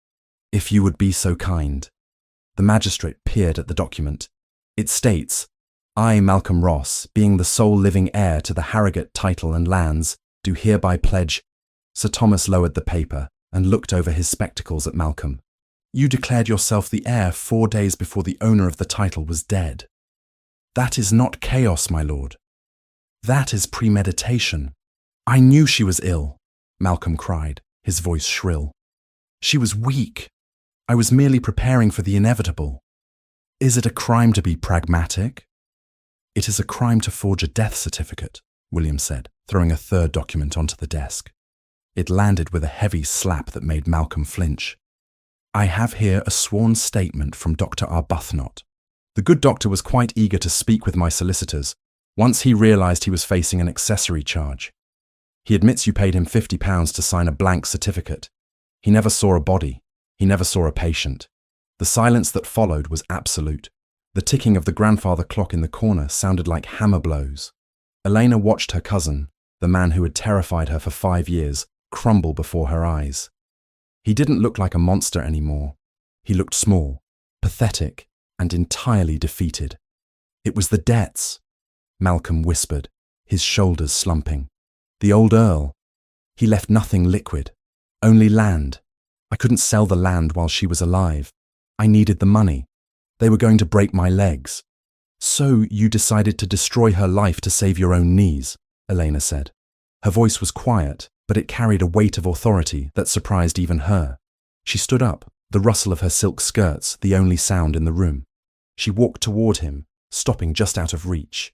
if you would be so kind." The magistrate peered at the document. It states, "I, Malcolm Ross, being the sole living heir to the Harrogate title and lands, do hereby pledge." Sir Thomas lowered the paper and looked over his spectacles at Malcolm. "You declared yourself the heir 4 days before the owner of the title was dead. That is not chaos, my lord. That is premeditation." "I knew she was ill," Malcolm cried, his voice shrill. "She was weak. I was merely preparing for the inevitable. Is it a crime to be pragmatic?" "It is a crime to forge a death certificate," William said, throwing a third document onto the desk. It landed with a heavy slap that made Malcolm flinch. "I have here a sworn statement from Dr. Arbuthnot. The good doctor was quite eager to speak with my solicitors once he realised he was facing an accessory charge. He admits you paid him £50 to sign a blank certificate. He never saw a body. He never saw a patient. The silence that followed was absolute. The ticking of the grandfather clock in the corner sounded like hammer blows. Elena watched her cousin, the man who had terrified her for 5 years, crumble before her eyes. He didn't look like a monster anymore. He looked small, pathetic, and entirely defeated. "It was the debts," Malcolm whispered, his shoulders slumping. "The old Earl. He left nothing liquid, only land. I couldn't sell the land while she was alive. I needed the money. They were going to break my legs." "So you decided to destroy her life to save your own knees," Elena said. Her voice was quiet, but it carried a weight of authority that surprised even her. She stood up, the rustle of her silk skirts the only sound in the room. She walked toward him, stopping just out of reach.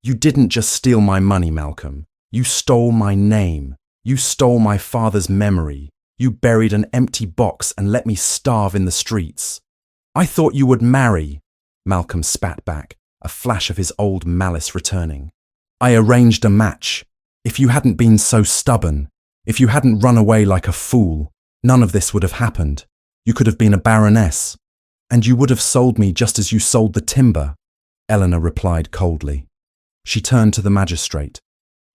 "You didn't just steal my money, Malcolm. You stole my name. You stole my father's memory. You buried an empty box and let me starve in the streets. I thought you would marry. Malcolm spat back, a flash of his old malice returning. I arranged a match. If you hadn't been so stubborn, if you hadn't run away like a fool, none of this would have happened. You could have been a baroness. And you would have sold me just as you sold the timber. Eleanor replied coldly. She turned to the magistrate.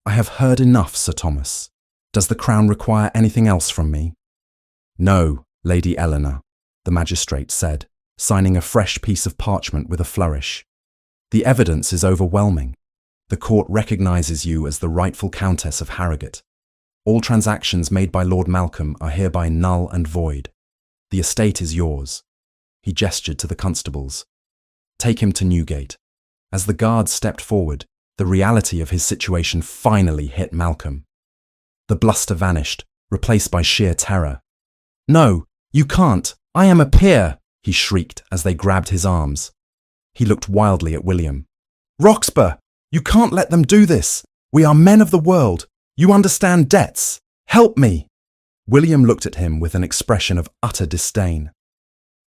I have heard enough, Sir Thomas. Does the Crown require anything else from me? No, Lady Eleanor, the magistrate said, signing a fresh piece of parchment with a flourish. The evidence is overwhelming. The court recognises you as the rightful Countess of Harrogate. All transactions made by Lord Malcolm are hereby null and void. The estate is yours. He gestured to the constables. Take him to Newgate. As the guards stepped forward, the reality of his situation finally hit Malcolm. The bluster vanished, replaced by sheer terror. No, you can't. I am a peer, he shrieked as they grabbed his arms. He looked wildly at William. Roxburgh, you can't let them do this. We are men of the world. You understand debts. Help me. William looked at him with an expression of utter disdain.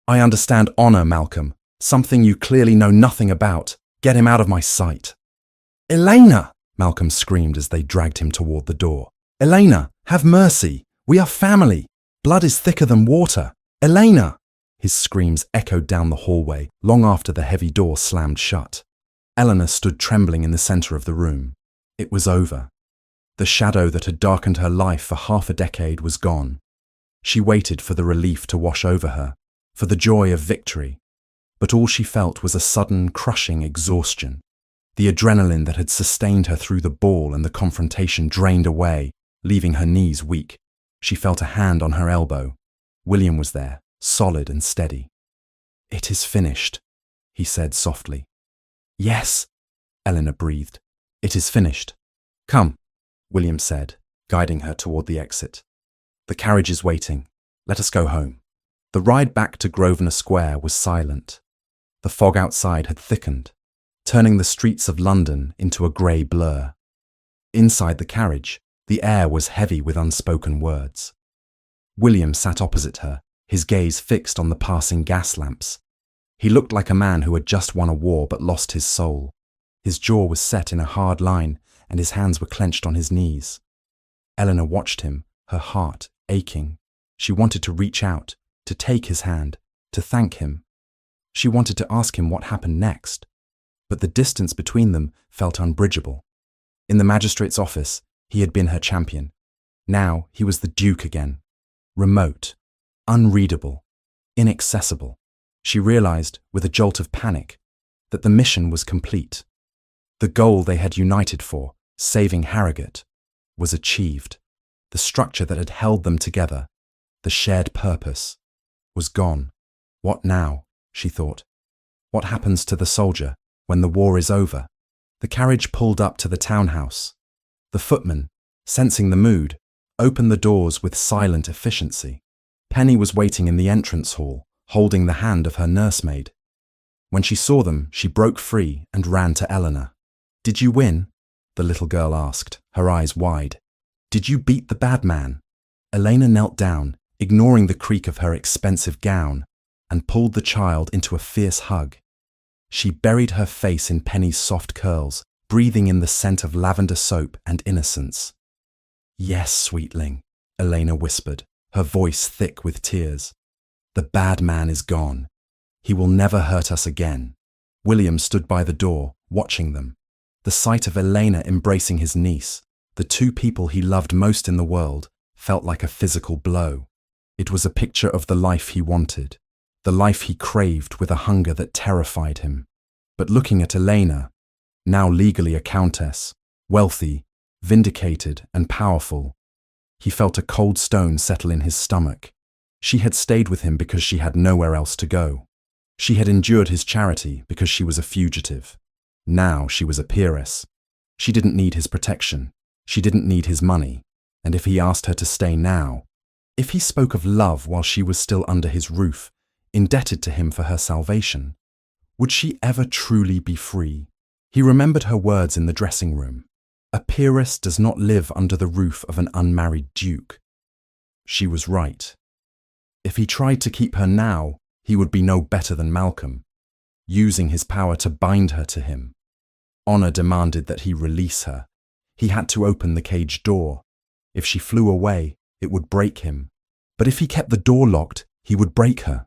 I understand honour, Malcolm, something you clearly know nothing about. Get him out of my sight. Elena, Malcolm screamed as they dragged him toward the door. Elena, have mercy. We are family. Blood is thicker than water. Elena! His screams echoed down the hallway long after the heavy door slammed shut. Eleanor stood trembling in the centre of the room. It was over. The shadow that had darkened her life for half a decade was gone. She waited for the relief to wash over her, for the joy of victory. But all she felt was a sudden, crushing exhaustion. The adrenaline that had sustained her through the ball and the confrontation drained away, leaving her knees weak. She felt a hand on her elbow. William was there, solid and steady. It is finished, he said softly. Yes, Eleanor breathed. It is finished. Come, William said, guiding her toward the exit. The carriage is waiting. Let us go home. The ride back to Grosvenor Square was silent. The fog outside had thickened, turning the streets of London into a grey blur. Inside the carriage, the air was heavy with unspoken words. William sat opposite her, his gaze fixed on the passing gas lamps. He looked like a man who had just won a war but lost his soul. His jaw was set in a hard line, and his hands were clenched on his knees. Eleanor watched him, her heart aching. She wanted to reach out, to take his hand, to thank him. She wanted to ask him what happened next, but the distance between them felt unbridgeable. In the magistrate's office, he had been her champion. Now he was the Duke again. Remote, unreadable, inaccessible. She realized, with a jolt of panic, that the mission was complete. The goal they had united for, saving Harrogate, was achieved. The structure that had held them together, the shared purpose, was gone. What now? She thought. What happens to the soldier when the war is over? The carriage pulled up to the townhouse. The footman, sensing the mood, opened the doors with silent efficiency. Penny was waiting in the entrance hall, holding the hand of her nursemaid. When she saw them, she broke free and ran to Eleanor. Did you win? The little girl asked, her eyes wide. Did you beat the bad man? Elena knelt down, ignoring the creak of her expensive gown, and pulled the child into a fierce hug. She buried her face in Penny's soft curls, breathing in the scent of lavender soap and innocence. Yes, sweetling, Elena whispered, her voice thick with tears. The bad man is gone. He will never hurt us again. William stood by the door, watching them. The sight of Elena embracing his niece, the two people he loved most in the world, felt like a physical blow. It was a picture of the life he wanted, the life he craved with a hunger that terrified him. But looking at Elena, now legally a countess, wealthy, vindicated and powerful, he felt a cold stone settle in his stomach. She had stayed with him because she had nowhere else to go. She had endured his charity because she was a fugitive. Now she was a peeress. She didn't need his protection. She didn't need his money. And if he asked her to stay now, if he spoke of love while she was still under his roof, indebted to him for her salvation, would she ever truly be free? He remembered her words in the dressing room. A peeress does not live under the roof of an unmarried duke. She was right. If he tried to keep her now, he would be no better than Malcolm, using his power to bind her to him. Honor demanded that he release her. He had to open the cage door. If she flew away, it would break him. But if he kept the door locked, he would break her.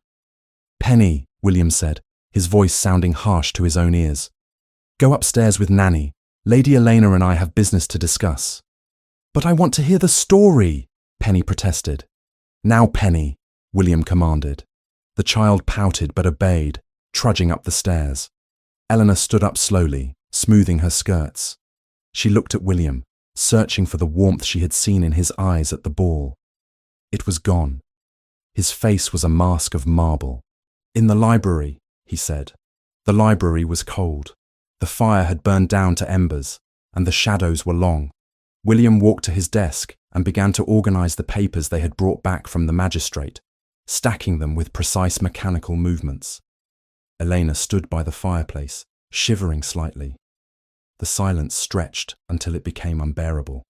"Penny," William said, his voice sounding harsh to his own ears. "Go upstairs with Nanny. Lady Elena and I have business to discuss." "But I want to hear the story," Penny protested. "Now, Penny," William commanded. The child pouted but obeyed, trudging up the stairs. Eleanor stood up slowly, smoothing her skirts. She looked at William, searching for the warmth she had seen in his eyes at the ball. It was gone. His face was a mask of marble. "In the library," he said. The library was cold. The fire had burned down to embers, and the shadows were long. William walked to his desk and began to organize the papers they had brought back from the magistrate, stacking them with precise mechanical movements. Elena stood by the fireplace, shivering slightly. The silence stretched until it became unbearable.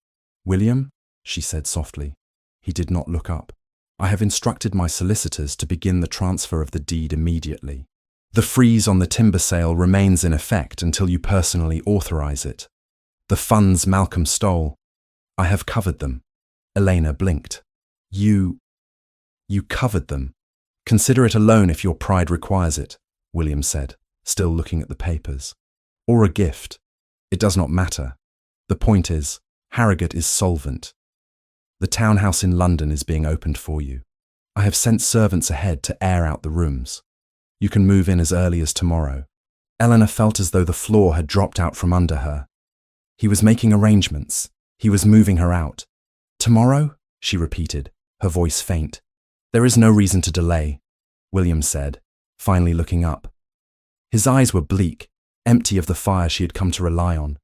"William," she said softly. He did not look up. "I have instructed my solicitors to begin the transfer of the deed immediately. The freeze on the timber sale remains in effect until you personally authorize it. The funds Malcolm stole, I have covered them." Elena blinked. You covered them. "Consider it a loan if your pride requires it," William said, still looking at the papers. "Or a gift. It does not matter. The point is, Harrogate is solvent. The townhouse in London is being opened for you. I have sent servants ahead to air out the rooms. You can move in as early as tomorrow." Eleanor felt as though the floor had dropped out from under her. He was making arrangements. He was moving her out. "Tomorrow?" she repeated, her voice faint. "There is no reason to delay," William said, finally looking up. His eyes were bleak, empty of the fire she had come to rely on.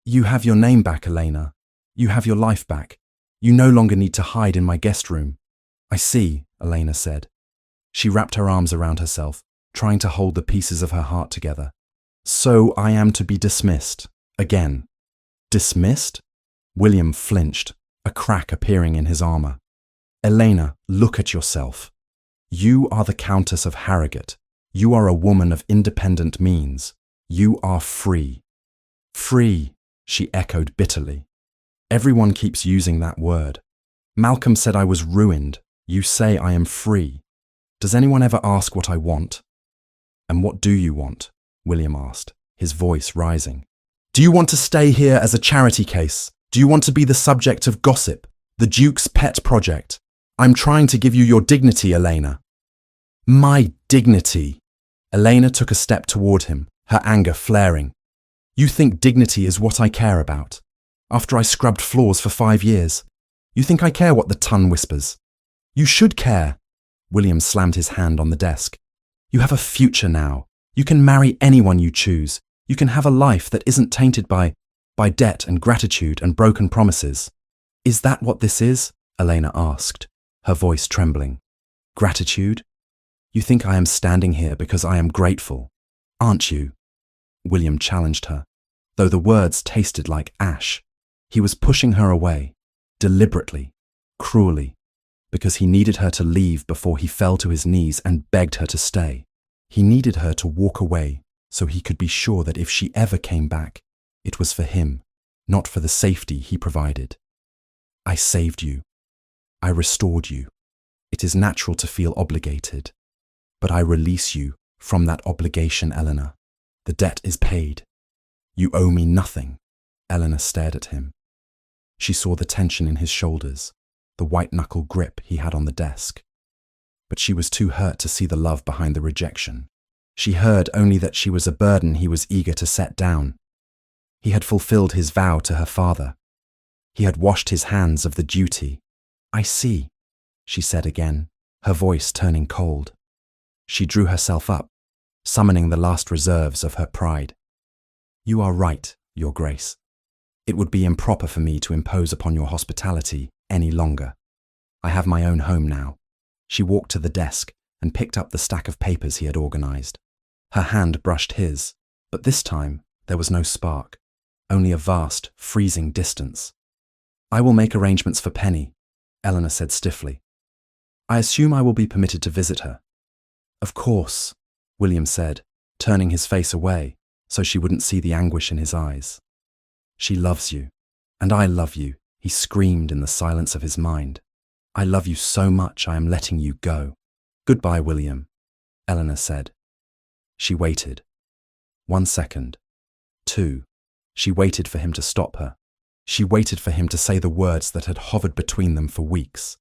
"You have your name back, Elena. You have your life back. You no longer need to hide in my guest room." "I see," Elena said. She wrapped her arms around herself, trying to hold the pieces of her heart together. "So I am to be dismissed, again." "Dismissed?" William flinched, a crack appearing in his armour. "Elena, look at yourself. You are the Countess of Harrogate. You are a woman of independent means. You are free." "Free," she echoed bitterly. "Everyone keeps using that word. Malcolm said I was ruined. You say I am free. Does anyone ever ask what I want?" "And what do you want?" William asked, his voice rising. "Do you want to stay here as a charity case? Do you want to be the subject of gossip, the Duke's pet project? I'm trying to give you your dignity, Elena." "My dignity?" Elena took a step toward him, her anger flaring. "You think dignity is what I care about? After I scrubbed floors for 5 years? You think I care what the ton whispers? You should care." William slammed his hand on the desk. "You have a future now. You can marry anyone you choose. You can have a life that isn't tainted by debt and gratitude and broken promises." "Is that what this is?" Elena asked, her voice trembling. "Gratitude? You think I am standing here because I am grateful, aren't you?" William challenged her, though the words tasted like ash. He was pushing her away, deliberately, cruelly, because he needed her to leave before he fell to his knees and begged her to stay. He needed her to walk away so he could be sure that if she ever came back, it was for him, not for the safety he provided. "I saved you. I restored you. It is natural to feel obligated. But I release you from that obligation, Eleanor. The debt is paid. You owe me nothing." Eleanor stared at him. She saw the tension in his shoulders, the white-knuckle grip he had on the desk. But she was too hurt to see the love behind the rejection. She heard only that she was a burden he was eager to set down. He had fulfilled his vow to her father. He had washed his hands of the duty. "I see," she said again, her voice turning cold. She drew herself up, summoning the last reserves of her pride. "You are right, Your Grace. It would be improper for me to impose upon your hospitality any longer. I have my own home now." She walked to the desk and picked up the stack of papers he had organized. Her hand brushed his, but this time there was no spark. only a vast, freezing distance. "I will make arrangements for Penny," Eleanor said stiffly. "I assume I will be permitted to visit her." "Of course," William said, turning his face away so she wouldn't see the anguish in his eyes. "She loves you, and I love you," he screamed in the silence of his mind. "I love you so much I am letting you go." "Goodbye, William," Eleanor said. She waited. 1 second. 2. She waited for him to stop her. She waited for him to say the words that had hovered between them for weeks.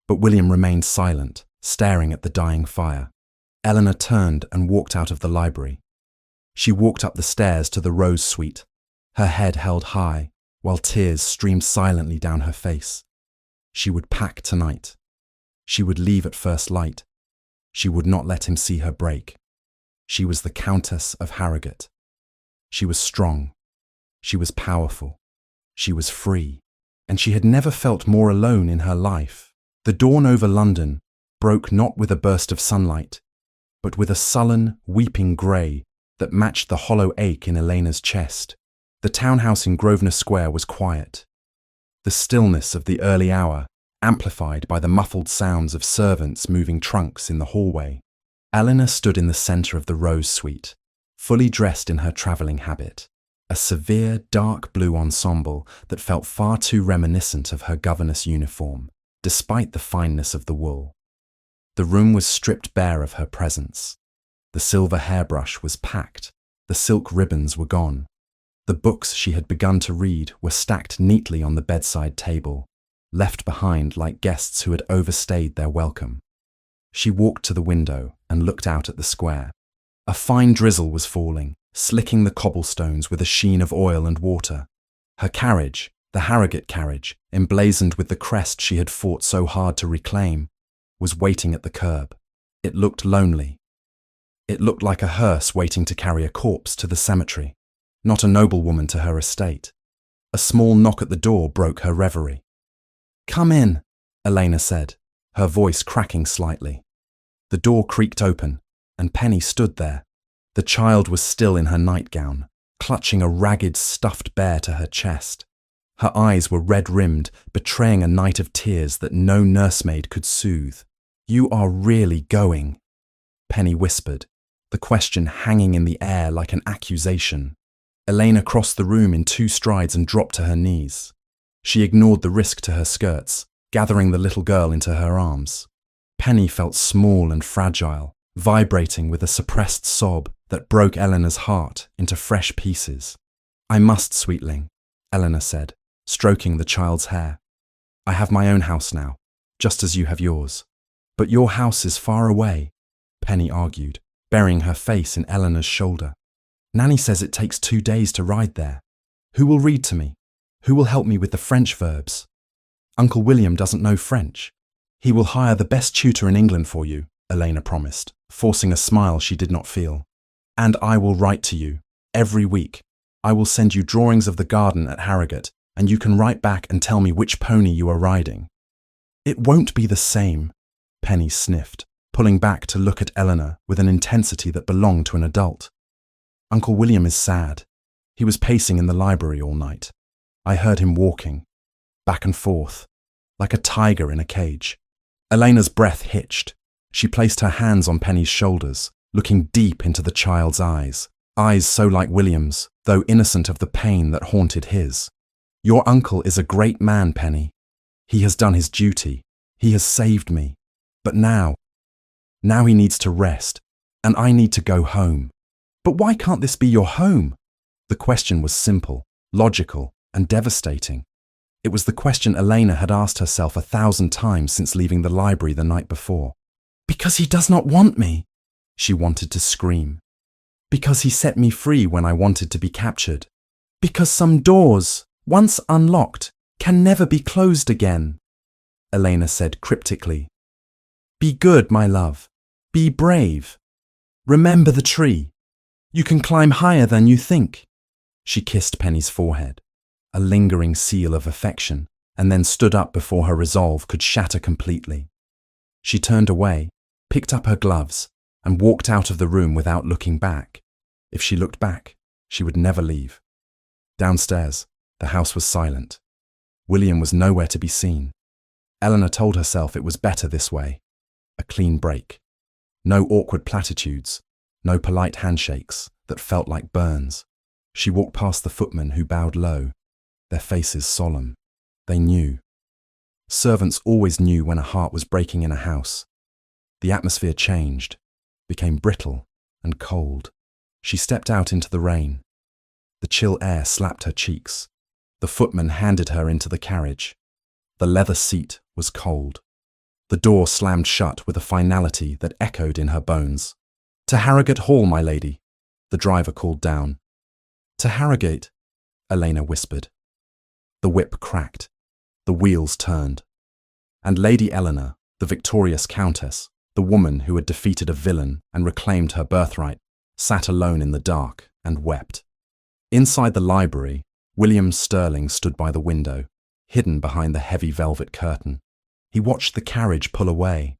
But William remained silent, staring at the dying fire. Eleanor turned and walked out of the library. She walked up the stairs to the Rose Suite, her head held high, while tears streamed silently down her face. She would pack tonight. She would leave at first light. She would not let him see her break. She was the Countess of Harrogate. She was strong. She was powerful. She was free. And she had never felt more alone in her life. The dawn over London broke not with a burst of sunlight, but with a sullen, weeping grey that matched the hollow ache in Elena's chest. The townhouse in Grosvenor Square was quiet. The stillness of the early hour, amplified by the muffled sounds of servants moving trunks in the hallway. Eleanor stood in the centre of the Rose Suite, fully dressed in her travelling habit, a severe dark blue ensemble that felt far too reminiscent of her governess uniform, despite the fineness of the wool. The room was stripped bare of her presence. The silver hairbrush was packed, the silk ribbons were gone. The books she had begun to read were stacked neatly on the bedside table, left behind like guests who had overstayed their welcome. She walked to the window and looked out at the square. A fine drizzle was falling, slicking the cobblestones with a sheen of oil and water. Her carriage, the Harrogate carriage, emblazoned with the crest she had fought so hard to reclaim, was waiting at the curb. It looked lonely. It looked like a hearse waiting to carry a corpse to the cemetery, not a noblewoman to her estate. A small knock at the door broke her reverie. "Come in," Elena said, her voice cracking slightly. The door creaked open, and Penny stood there. The child was still in her nightgown, clutching a ragged stuffed bear to her chest. Her eyes were red-rimmed, betraying a night of tears that no nursemaid could soothe. "You are really going?" Penny whispered, the question hanging in the air like an accusation. Elena crossed the room in 2 strides and dropped to her knees. She ignored the risk to her skirts, gathering the little girl into her arms. Penny felt small and fragile, vibrating with a suppressed sob that broke Eleanor's heart into fresh pieces. "I must, sweetling," Eleanor said, stroking the child's hair. "I have my own house now, just as you have yours." "But your house is far away," Penny argued, burying her face in Eleanor's shoulder. "Nanny says it takes 2 days to ride there. Who will read to me? Who will help me with the French verbs? Uncle William doesn't know French. He will hire the best tutor in England for you," Elena promised, forcing a smile she did not feel. "And I will write to you, every week. I will send you drawings of the garden at Harrogate, and you can write back and tell me which pony you are riding." "It won't be the same," Penny sniffed, pulling back to look at Eleanor with an intensity that belonged to an adult. "Uncle William is sad. He was pacing in the library all night. I heard him walking, back and forth, like a tiger in a cage." Elena's breath hitched. She placed her hands on Penny's shoulders, looking deep into the child's eyes so like William's, though innocent of the pain that haunted his. "Your uncle is a great man, Penny. He has done his duty. He has saved me. But now he needs to rest, and I need to go home." "But why can't this be your home?" The question was simple, logical, and devastating. It was the question Elena had asked herself 1,000 times since leaving the library the night before. "Because he does not want me," she wanted to scream. "Because he set me free when I wanted to be captured. Because some doors, once unlocked, can never be closed again," Elena said cryptically. "Be good, my love. Be brave. Remember the tree. You can climb higher than you think." She kissed Penny's forehead, a lingering seal of affection, and then stood up before her resolve could shatter completely. She turned away, picked up her gloves, and walked out of the room without looking back. If she looked back, she would never leave. Downstairs, the house was silent. William was nowhere to be seen. Eleanor told herself it was better this way. A clean break. No awkward platitudes, no polite handshakes that felt like burns. She walked past the footmen who bowed low, their faces solemn. They knew. Servants always knew when a heart was breaking in a house. The atmosphere changed, became brittle and cold. She stepped out into the rain. The chill air slapped her cheeks. The footman handed her into the carriage. The leather seat was cold. The door slammed shut with a finality that echoed in her bones. "To Harrogate Hall, my lady," the driver called down. "To Harrogate," Elena whispered. The whip cracked. The wheels turned. And Lady Eleanor, the victorious countess, the woman who had defeated a villain and reclaimed her birthright, sat alone in the dark and wept. Inside the library, William Sterling stood by the window, hidden behind the heavy velvet curtain. He watched the carriage pull away.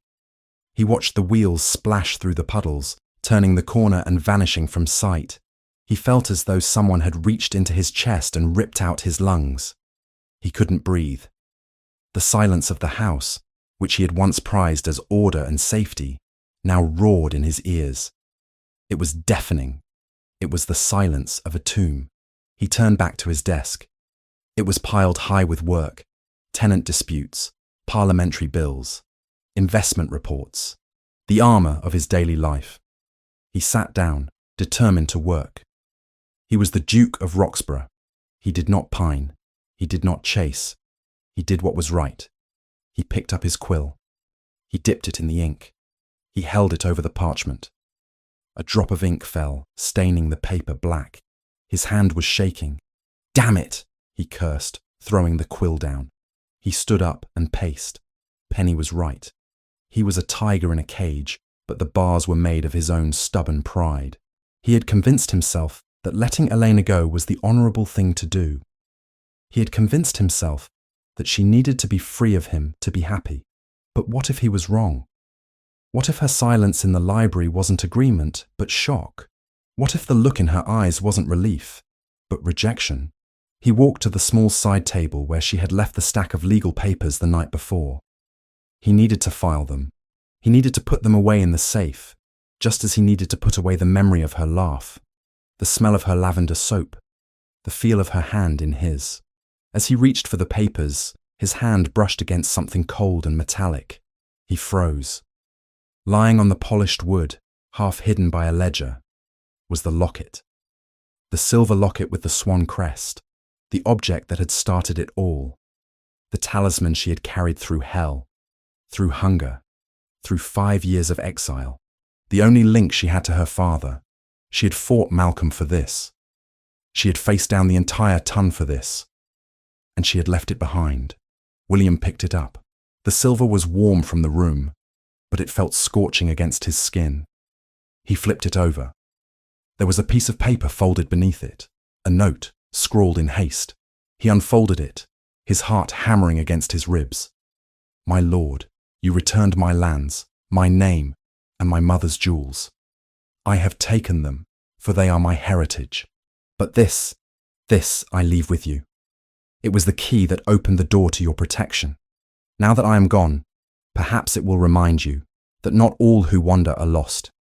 He watched the wheels splash through the puddles, turning the corner and vanishing from sight. He felt as though someone had reached into his chest and ripped out his lungs. He couldn't breathe. The silence of the house, which he had once prized as order and safety, now roared in his ears. It was deafening. It was the silence of a tomb. He turned back to his desk. It was piled high with work, tenant disputes, parliamentary bills, investment reports, the armour of his daily life. He sat down, determined to work. He was the Duke of Roxburgh. He did not pine. He did not chase. He did what was right. He picked up his quill. He dipped it in the ink. He held it over the parchment. A drop of ink fell, staining the paper black. His hand was shaking. "Damn it!" he cursed, throwing the quill down. He stood up and paced. Penny was right. He was a tiger in a cage, but the bars were made of his own stubborn pride. He had convinced himself that letting Elena go was the honourable thing to do. He had convinced himself that she needed to be free of him to be happy. But what if he was wrong? What if her silence in the library wasn't agreement, but shock? What if the look in her eyes wasn't relief, but rejection? He walked to the small side table where she had left the stack of legal papers the night before. He needed to file them. He needed to put them away in the safe, just as he needed to put away the memory of her laugh, the smell of her lavender soap, the feel of her hand in his. As he reached for the papers, his hand brushed against something cold and metallic. He froze. Lying on the polished wood, half hidden by a ledger, was the locket. The silver locket with the swan crest, the object that had started it all. The talisman she had carried through hell, through hunger, through 5 years of exile. The only link she had to her father. She had fought Malcolm for this. She had faced down the entire ton for this. And she had left it behind. William picked it up. The silver was warm from the room, but it felt scorching against his skin. He flipped it over. There was a piece of paper folded beneath it, a note, scrawled in haste. He unfolded it, his heart hammering against his ribs. "My lord, you returned my lands, my name, and my mother's jewels. I have taken them, for they are my heritage. But this I leave with you. It was the key that opened the door to your protection. Now that I am gone, perhaps it will remind you that not all who wander are lost,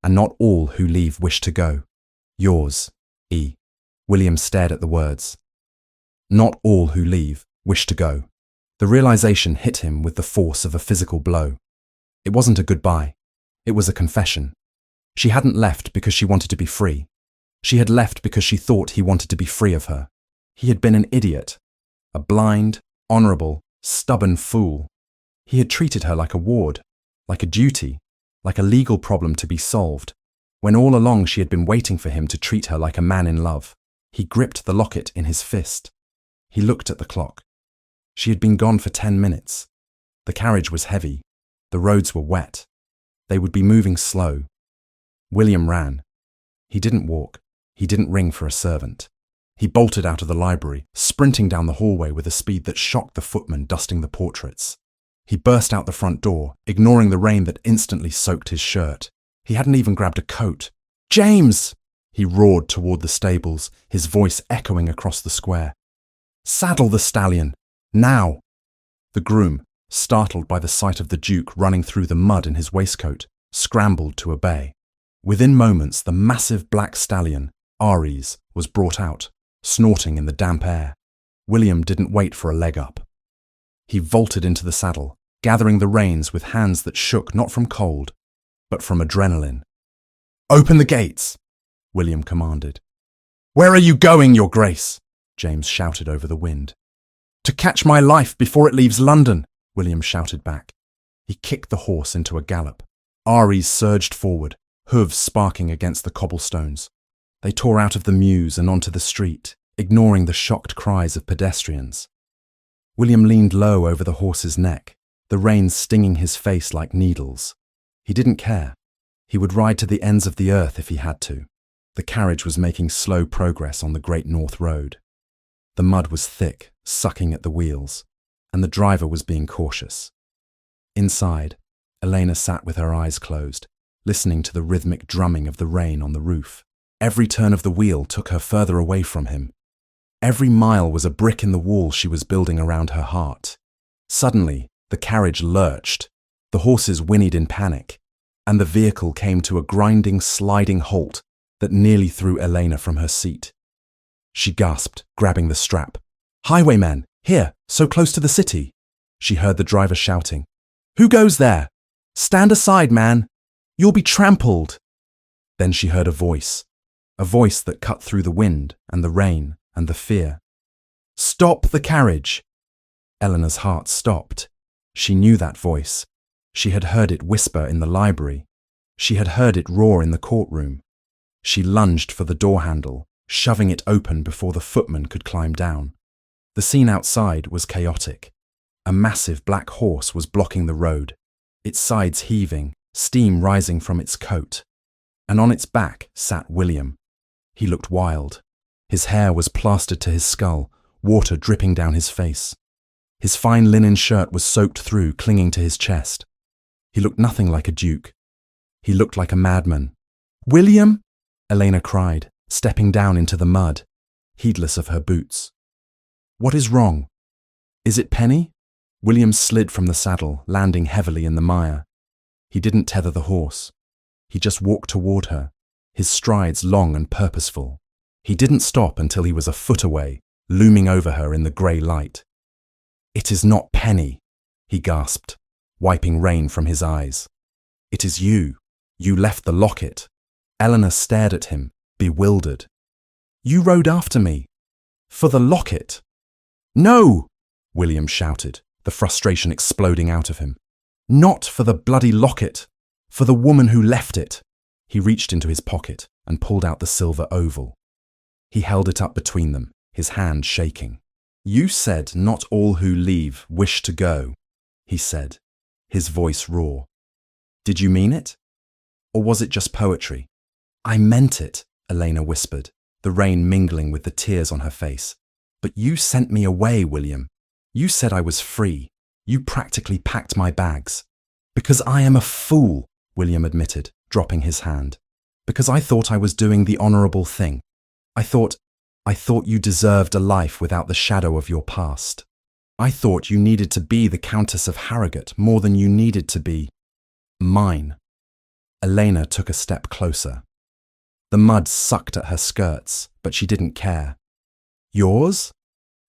and not all who leave wish to go. Yours, E." William stared at the words. Not all who leave wish to go. The realization hit him with the force of a physical blow. It wasn't a goodbye. It was a confession. She hadn't left because she wanted to be free. She had left because she thought he wanted to be free of her. He had been an idiot, a blind, honourable, stubborn fool. He had treated her like a ward, like a duty, like a legal problem to be solved, when all along she had been waiting for him to treat her like a man in love. He gripped the locket in his fist. He looked at the clock. She had been gone for 10 minutes. The carriage was heavy. The roads were wet. They would be moving slow. William ran. He didn't walk. He didn't ring for a servant. He bolted out of the library, sprinting down the hallway with a speed that shocked the footman dusting the portraits. He burst out the front door, ignoring the rain that instantly soaked his shirt. He hadn't even grabbed a coat. "James!" He roared toward the stables, his voice echoing across the square. "Saddle the stallion! Now!" The groom, startled by the sight of the Duke running through the mud in his waistcoat, scrambled to obey. Within moments, the massive black stallion, Ares, was brought out, snorting in the damp air. William didn't wait for a leg up. He vaulted into the saddle, gathering the reins with hands that shook not from cold, but from adrenaline. "Open the gates!" William commanded. "Where are you going, Your Grace?" James shouted over the wind. "To catch my life before it leaves London," William shouted back. He kicked the horse into a gallop. Ares surged forward, hooves sparking against the cobblestones. They tore out of the mews and onto the street, ignoring the shocked cries of pedestrians. William leaned low over the horse's neck, the reins stinging his face like needles. He didn't care. He would ride to the ends of the earth if he had to. The carriage was making slow progress on the Great North Road. The mud was thick, sucking at the wheels, and the driver was being cautious. Inside, Elena sat with her eyes closed, listening to the rhythmic drumming of the rain on the roof. Every turn of the wheel took her further away from him. Every mile was a brick in the wall she was building around her heart. Suddenly, the carriage lurched, the horses whinnied in panic, and the vehicle came to a grinding, sliding halt that nearly threw Elena from her seat. She gasped, grabbing the strap. "Highwaymen, here, so close to the city!" She heard the driver shouting. "Who goes there? Stand aside, man! You'll be trampled!" Then she heard a voice that cut through the wind and the rain and the fear. "Stop the carriage!" Eleanor's heart stopped. She knew that voice. She had heard it whisper in the library. She had heard it roar in the courtroom. She lunged for the door handle, shoving it open before the footman could climb down. The scene outside was chaotic. A massive black horse was blocking the road, its sides heaving, steam rising from its coat. And on its back sat William. He looked wild. His hair was plastered to his skull, water dripping down his face. His fine linen shirt was soaked through, clinging to his chest. He looked nothing like a duke. He looked like a madman. "William!" Elena cried, stepping down into the mud, heedless of her boots. "What is wrong? Is it Penny?" William slid from the saddle, landing heavily in the mire. He didn't tether the horse. He just walked toward her, his strides long and purposeful. He didn't stop until he was a foot away, looming over her in the grey light. "It is not Penny," he gasped, wiping rain from his eyes. "It is you. You left the locket." Eleanor stared at him, bewildered. "You rode after me. For the locket." "No!" William shouted, the frustration exploding out of him. "Not for the bloody locket. For the woman who left it." He reached into his pocket and pulled out the silver oval. He held it up between them, his hand shaking. "You said not all who leave wish to go," he said, his voice raw. "Did you mean it? Or was it just poetry?" "I meant it," Elena whispered, the rain mingling with the tears on her face. "But you sent me away, William. You said I was free. You practically packed my bags." "Because I am a fool," William admitted, dropping his hand. "Because I thought I was doing the honourable thing. I thought you deserved a life without the shadow of your past. I thought you needed to be the Countess of Harrogate more than you needed to be mine." Elena took a step closer. The mud sucked at her skirts, but she didn't care. "Yours?"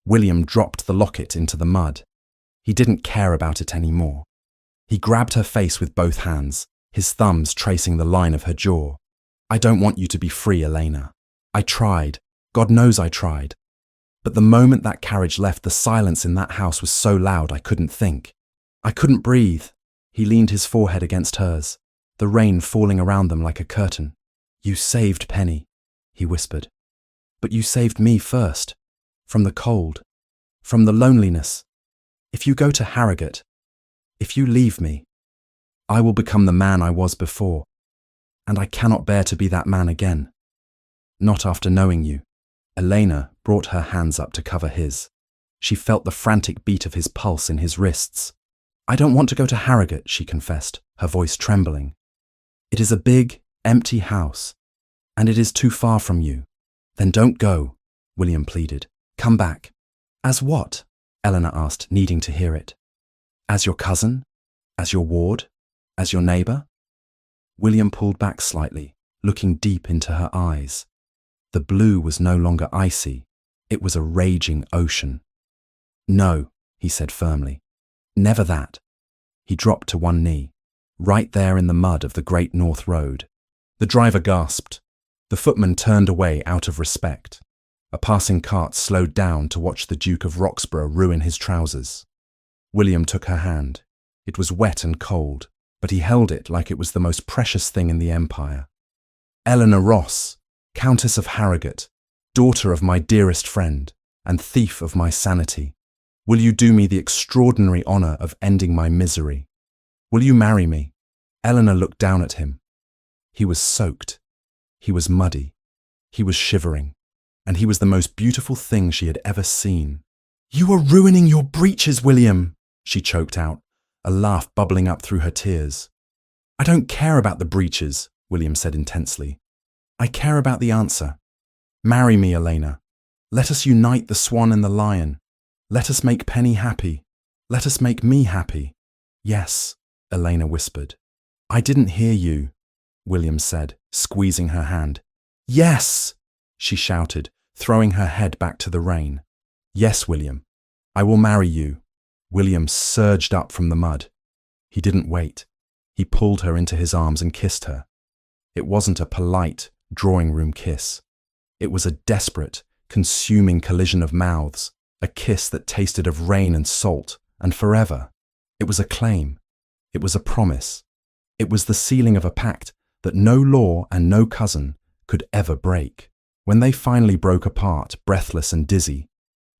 William dropped the locket into the mud. He didn't care about it anymore. He grabbed her face with both hands, his thumbs tracing the line of her jaw. "I don't want you to be free, Elena. I tried. God knows I tried. But the moment that carriage left, the silence in that house was so loud I couldn't think. I couldn't breathe." He leaned his forehead against hers, the rain falling around them like a curtain. "You saved Penny," he whispered. "But you saved me first. From the cold. From the loneliness. If you go to Harrogate, if you leave me, I will become the man I was before. And I cannot bear to be that man again. Not after knowing you." Elena brought her hands up to cover his. She felt the frantic beat of his pulse in his wrists. "I don't want to go to Harrogate," she confessed, her voice trembling. "It is a big, empty house. And it is too far from you. Then don't go, William pleaded. Come back. As what? Eleanor asked, needing to hear it. As your cousin? As your ward? As your neighbour? William pulled back slightly, looking deep into her eyes. The blue was no longer icy. It was a raging ocean. No, he said firmly. Never that. He dropped to one knee, right there in the mud of the Great North Road. The driver gasped. The footman turned away out of respect. A passing cart slowed down to watch the Duke of Roxburgh ruin his trousers. William took her hand. It was wet and cold, but he held it like it was the most precious thing in the empire. Eleanor Ross, Countess of Harrogate, daughter of my dearest friend, and thief of my sanity, will you do me the extraordinary honour of ending my misery? Will you marry me? Eleanor looked down at him. He was soaked. He was muddy. He was shivering. And he was the most beautiful thing she had ever seen. You are ruining your breeches, William, she choked out, a laugh bubbling up through her tears. I don't care about the breeches, William said intensely. I care about the answer. Marry me, Elena. Let us unite the swan and the lion. Let us make Penny happy. Let us make me happy. Yes, Elena whispered. I didn't hear you, William said, squeezing her hand. Yes, she shouted, throwing her head back to the rain. Yes, William, I will marry you. William surged up from the mud. He didn't wait. He pulled her into his arms and kissed her. It wasn't a polite, drawing-room kiss. It was a desperate, consuming collision of mouths, a kiss that tasted of rain and salt, and forever. It was a claim. It was a promise. It was the sealing of a pact that no law and no cousin could ever break. When they finally broke apart, breathless and dizzy,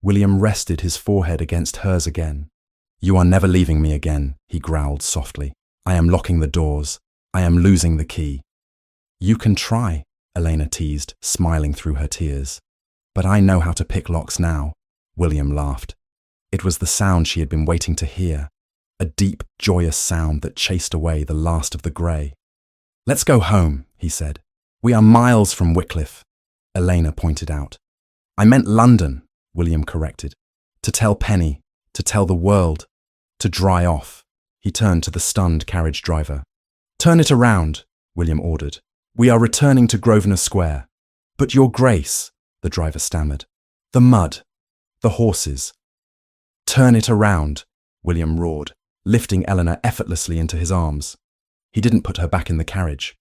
William rested his forehead against hers again. You are never leaving me again, he growled softly. I am locking the doors. I am losing the key. You can try, Elena teased, smiling through her tears. But I know how to pick locks now, William laughed. It was the sound she had been waiting to hear, a deep, joyous sound that chased away the last of the grey. Let's go home, he said. We are miles from Wycliffe, Elena pointed out. I meant London, William corrected. To tell Penny, to tell the world, to dry off. He turned to the stunned carriage driver. Turn it around, William ordered. We are returning to Grosvenor Square. But your grace, the driver stammered. The mud, the horses. Turn it around, William roared, lifting Eleanor effortlessly into his arms. He didn't put her back in the carriage.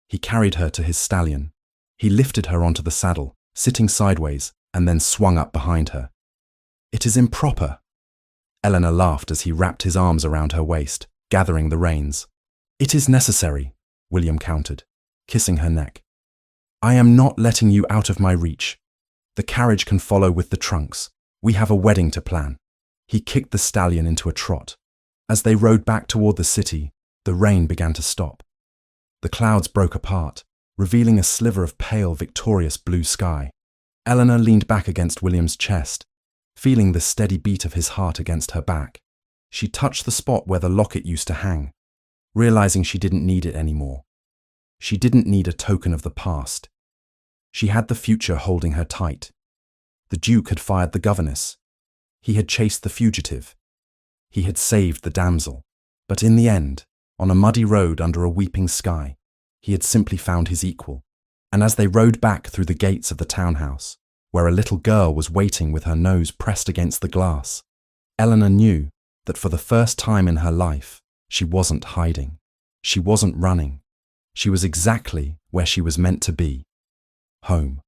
He carried her to his stallion. He lifted her onto the saddle, sitting sideways, and then swung up behind her. It is improper. Eleanor laughed as he wrapped his arms around her waist, gathering the reins. It is necessary, William countered, kissing her neck. I am not letting you out of my reach. The carriage can follow with the trunks. We have a wedding to plan. He kicked the stallion into a trot. As they rode back toward the city, the rain began to stop. The clouds broke apart, revealing a sliver of pale, victorious blue sky. Eleanor leaned back against William's chest, feeling the steady beat of his heart against her back. She touched the spot where the locket used to hang, realizing she didn't need it anymore. She didn't need a token of the past. She had the future holding her tight. The Duke had fired the Governess. He had chased the fugitive. He had saved the damsel. But in the end, on a muddy road under a weeping sky, he had simply found his equal. And as they rode back through the gates of the townhouse, where a little girl was waiting with her nose pressed against the glass, Eleanor knew that for the first time in her life, she wasn't hiding. She wasn't running. She was exactly where she was meant to be. Home.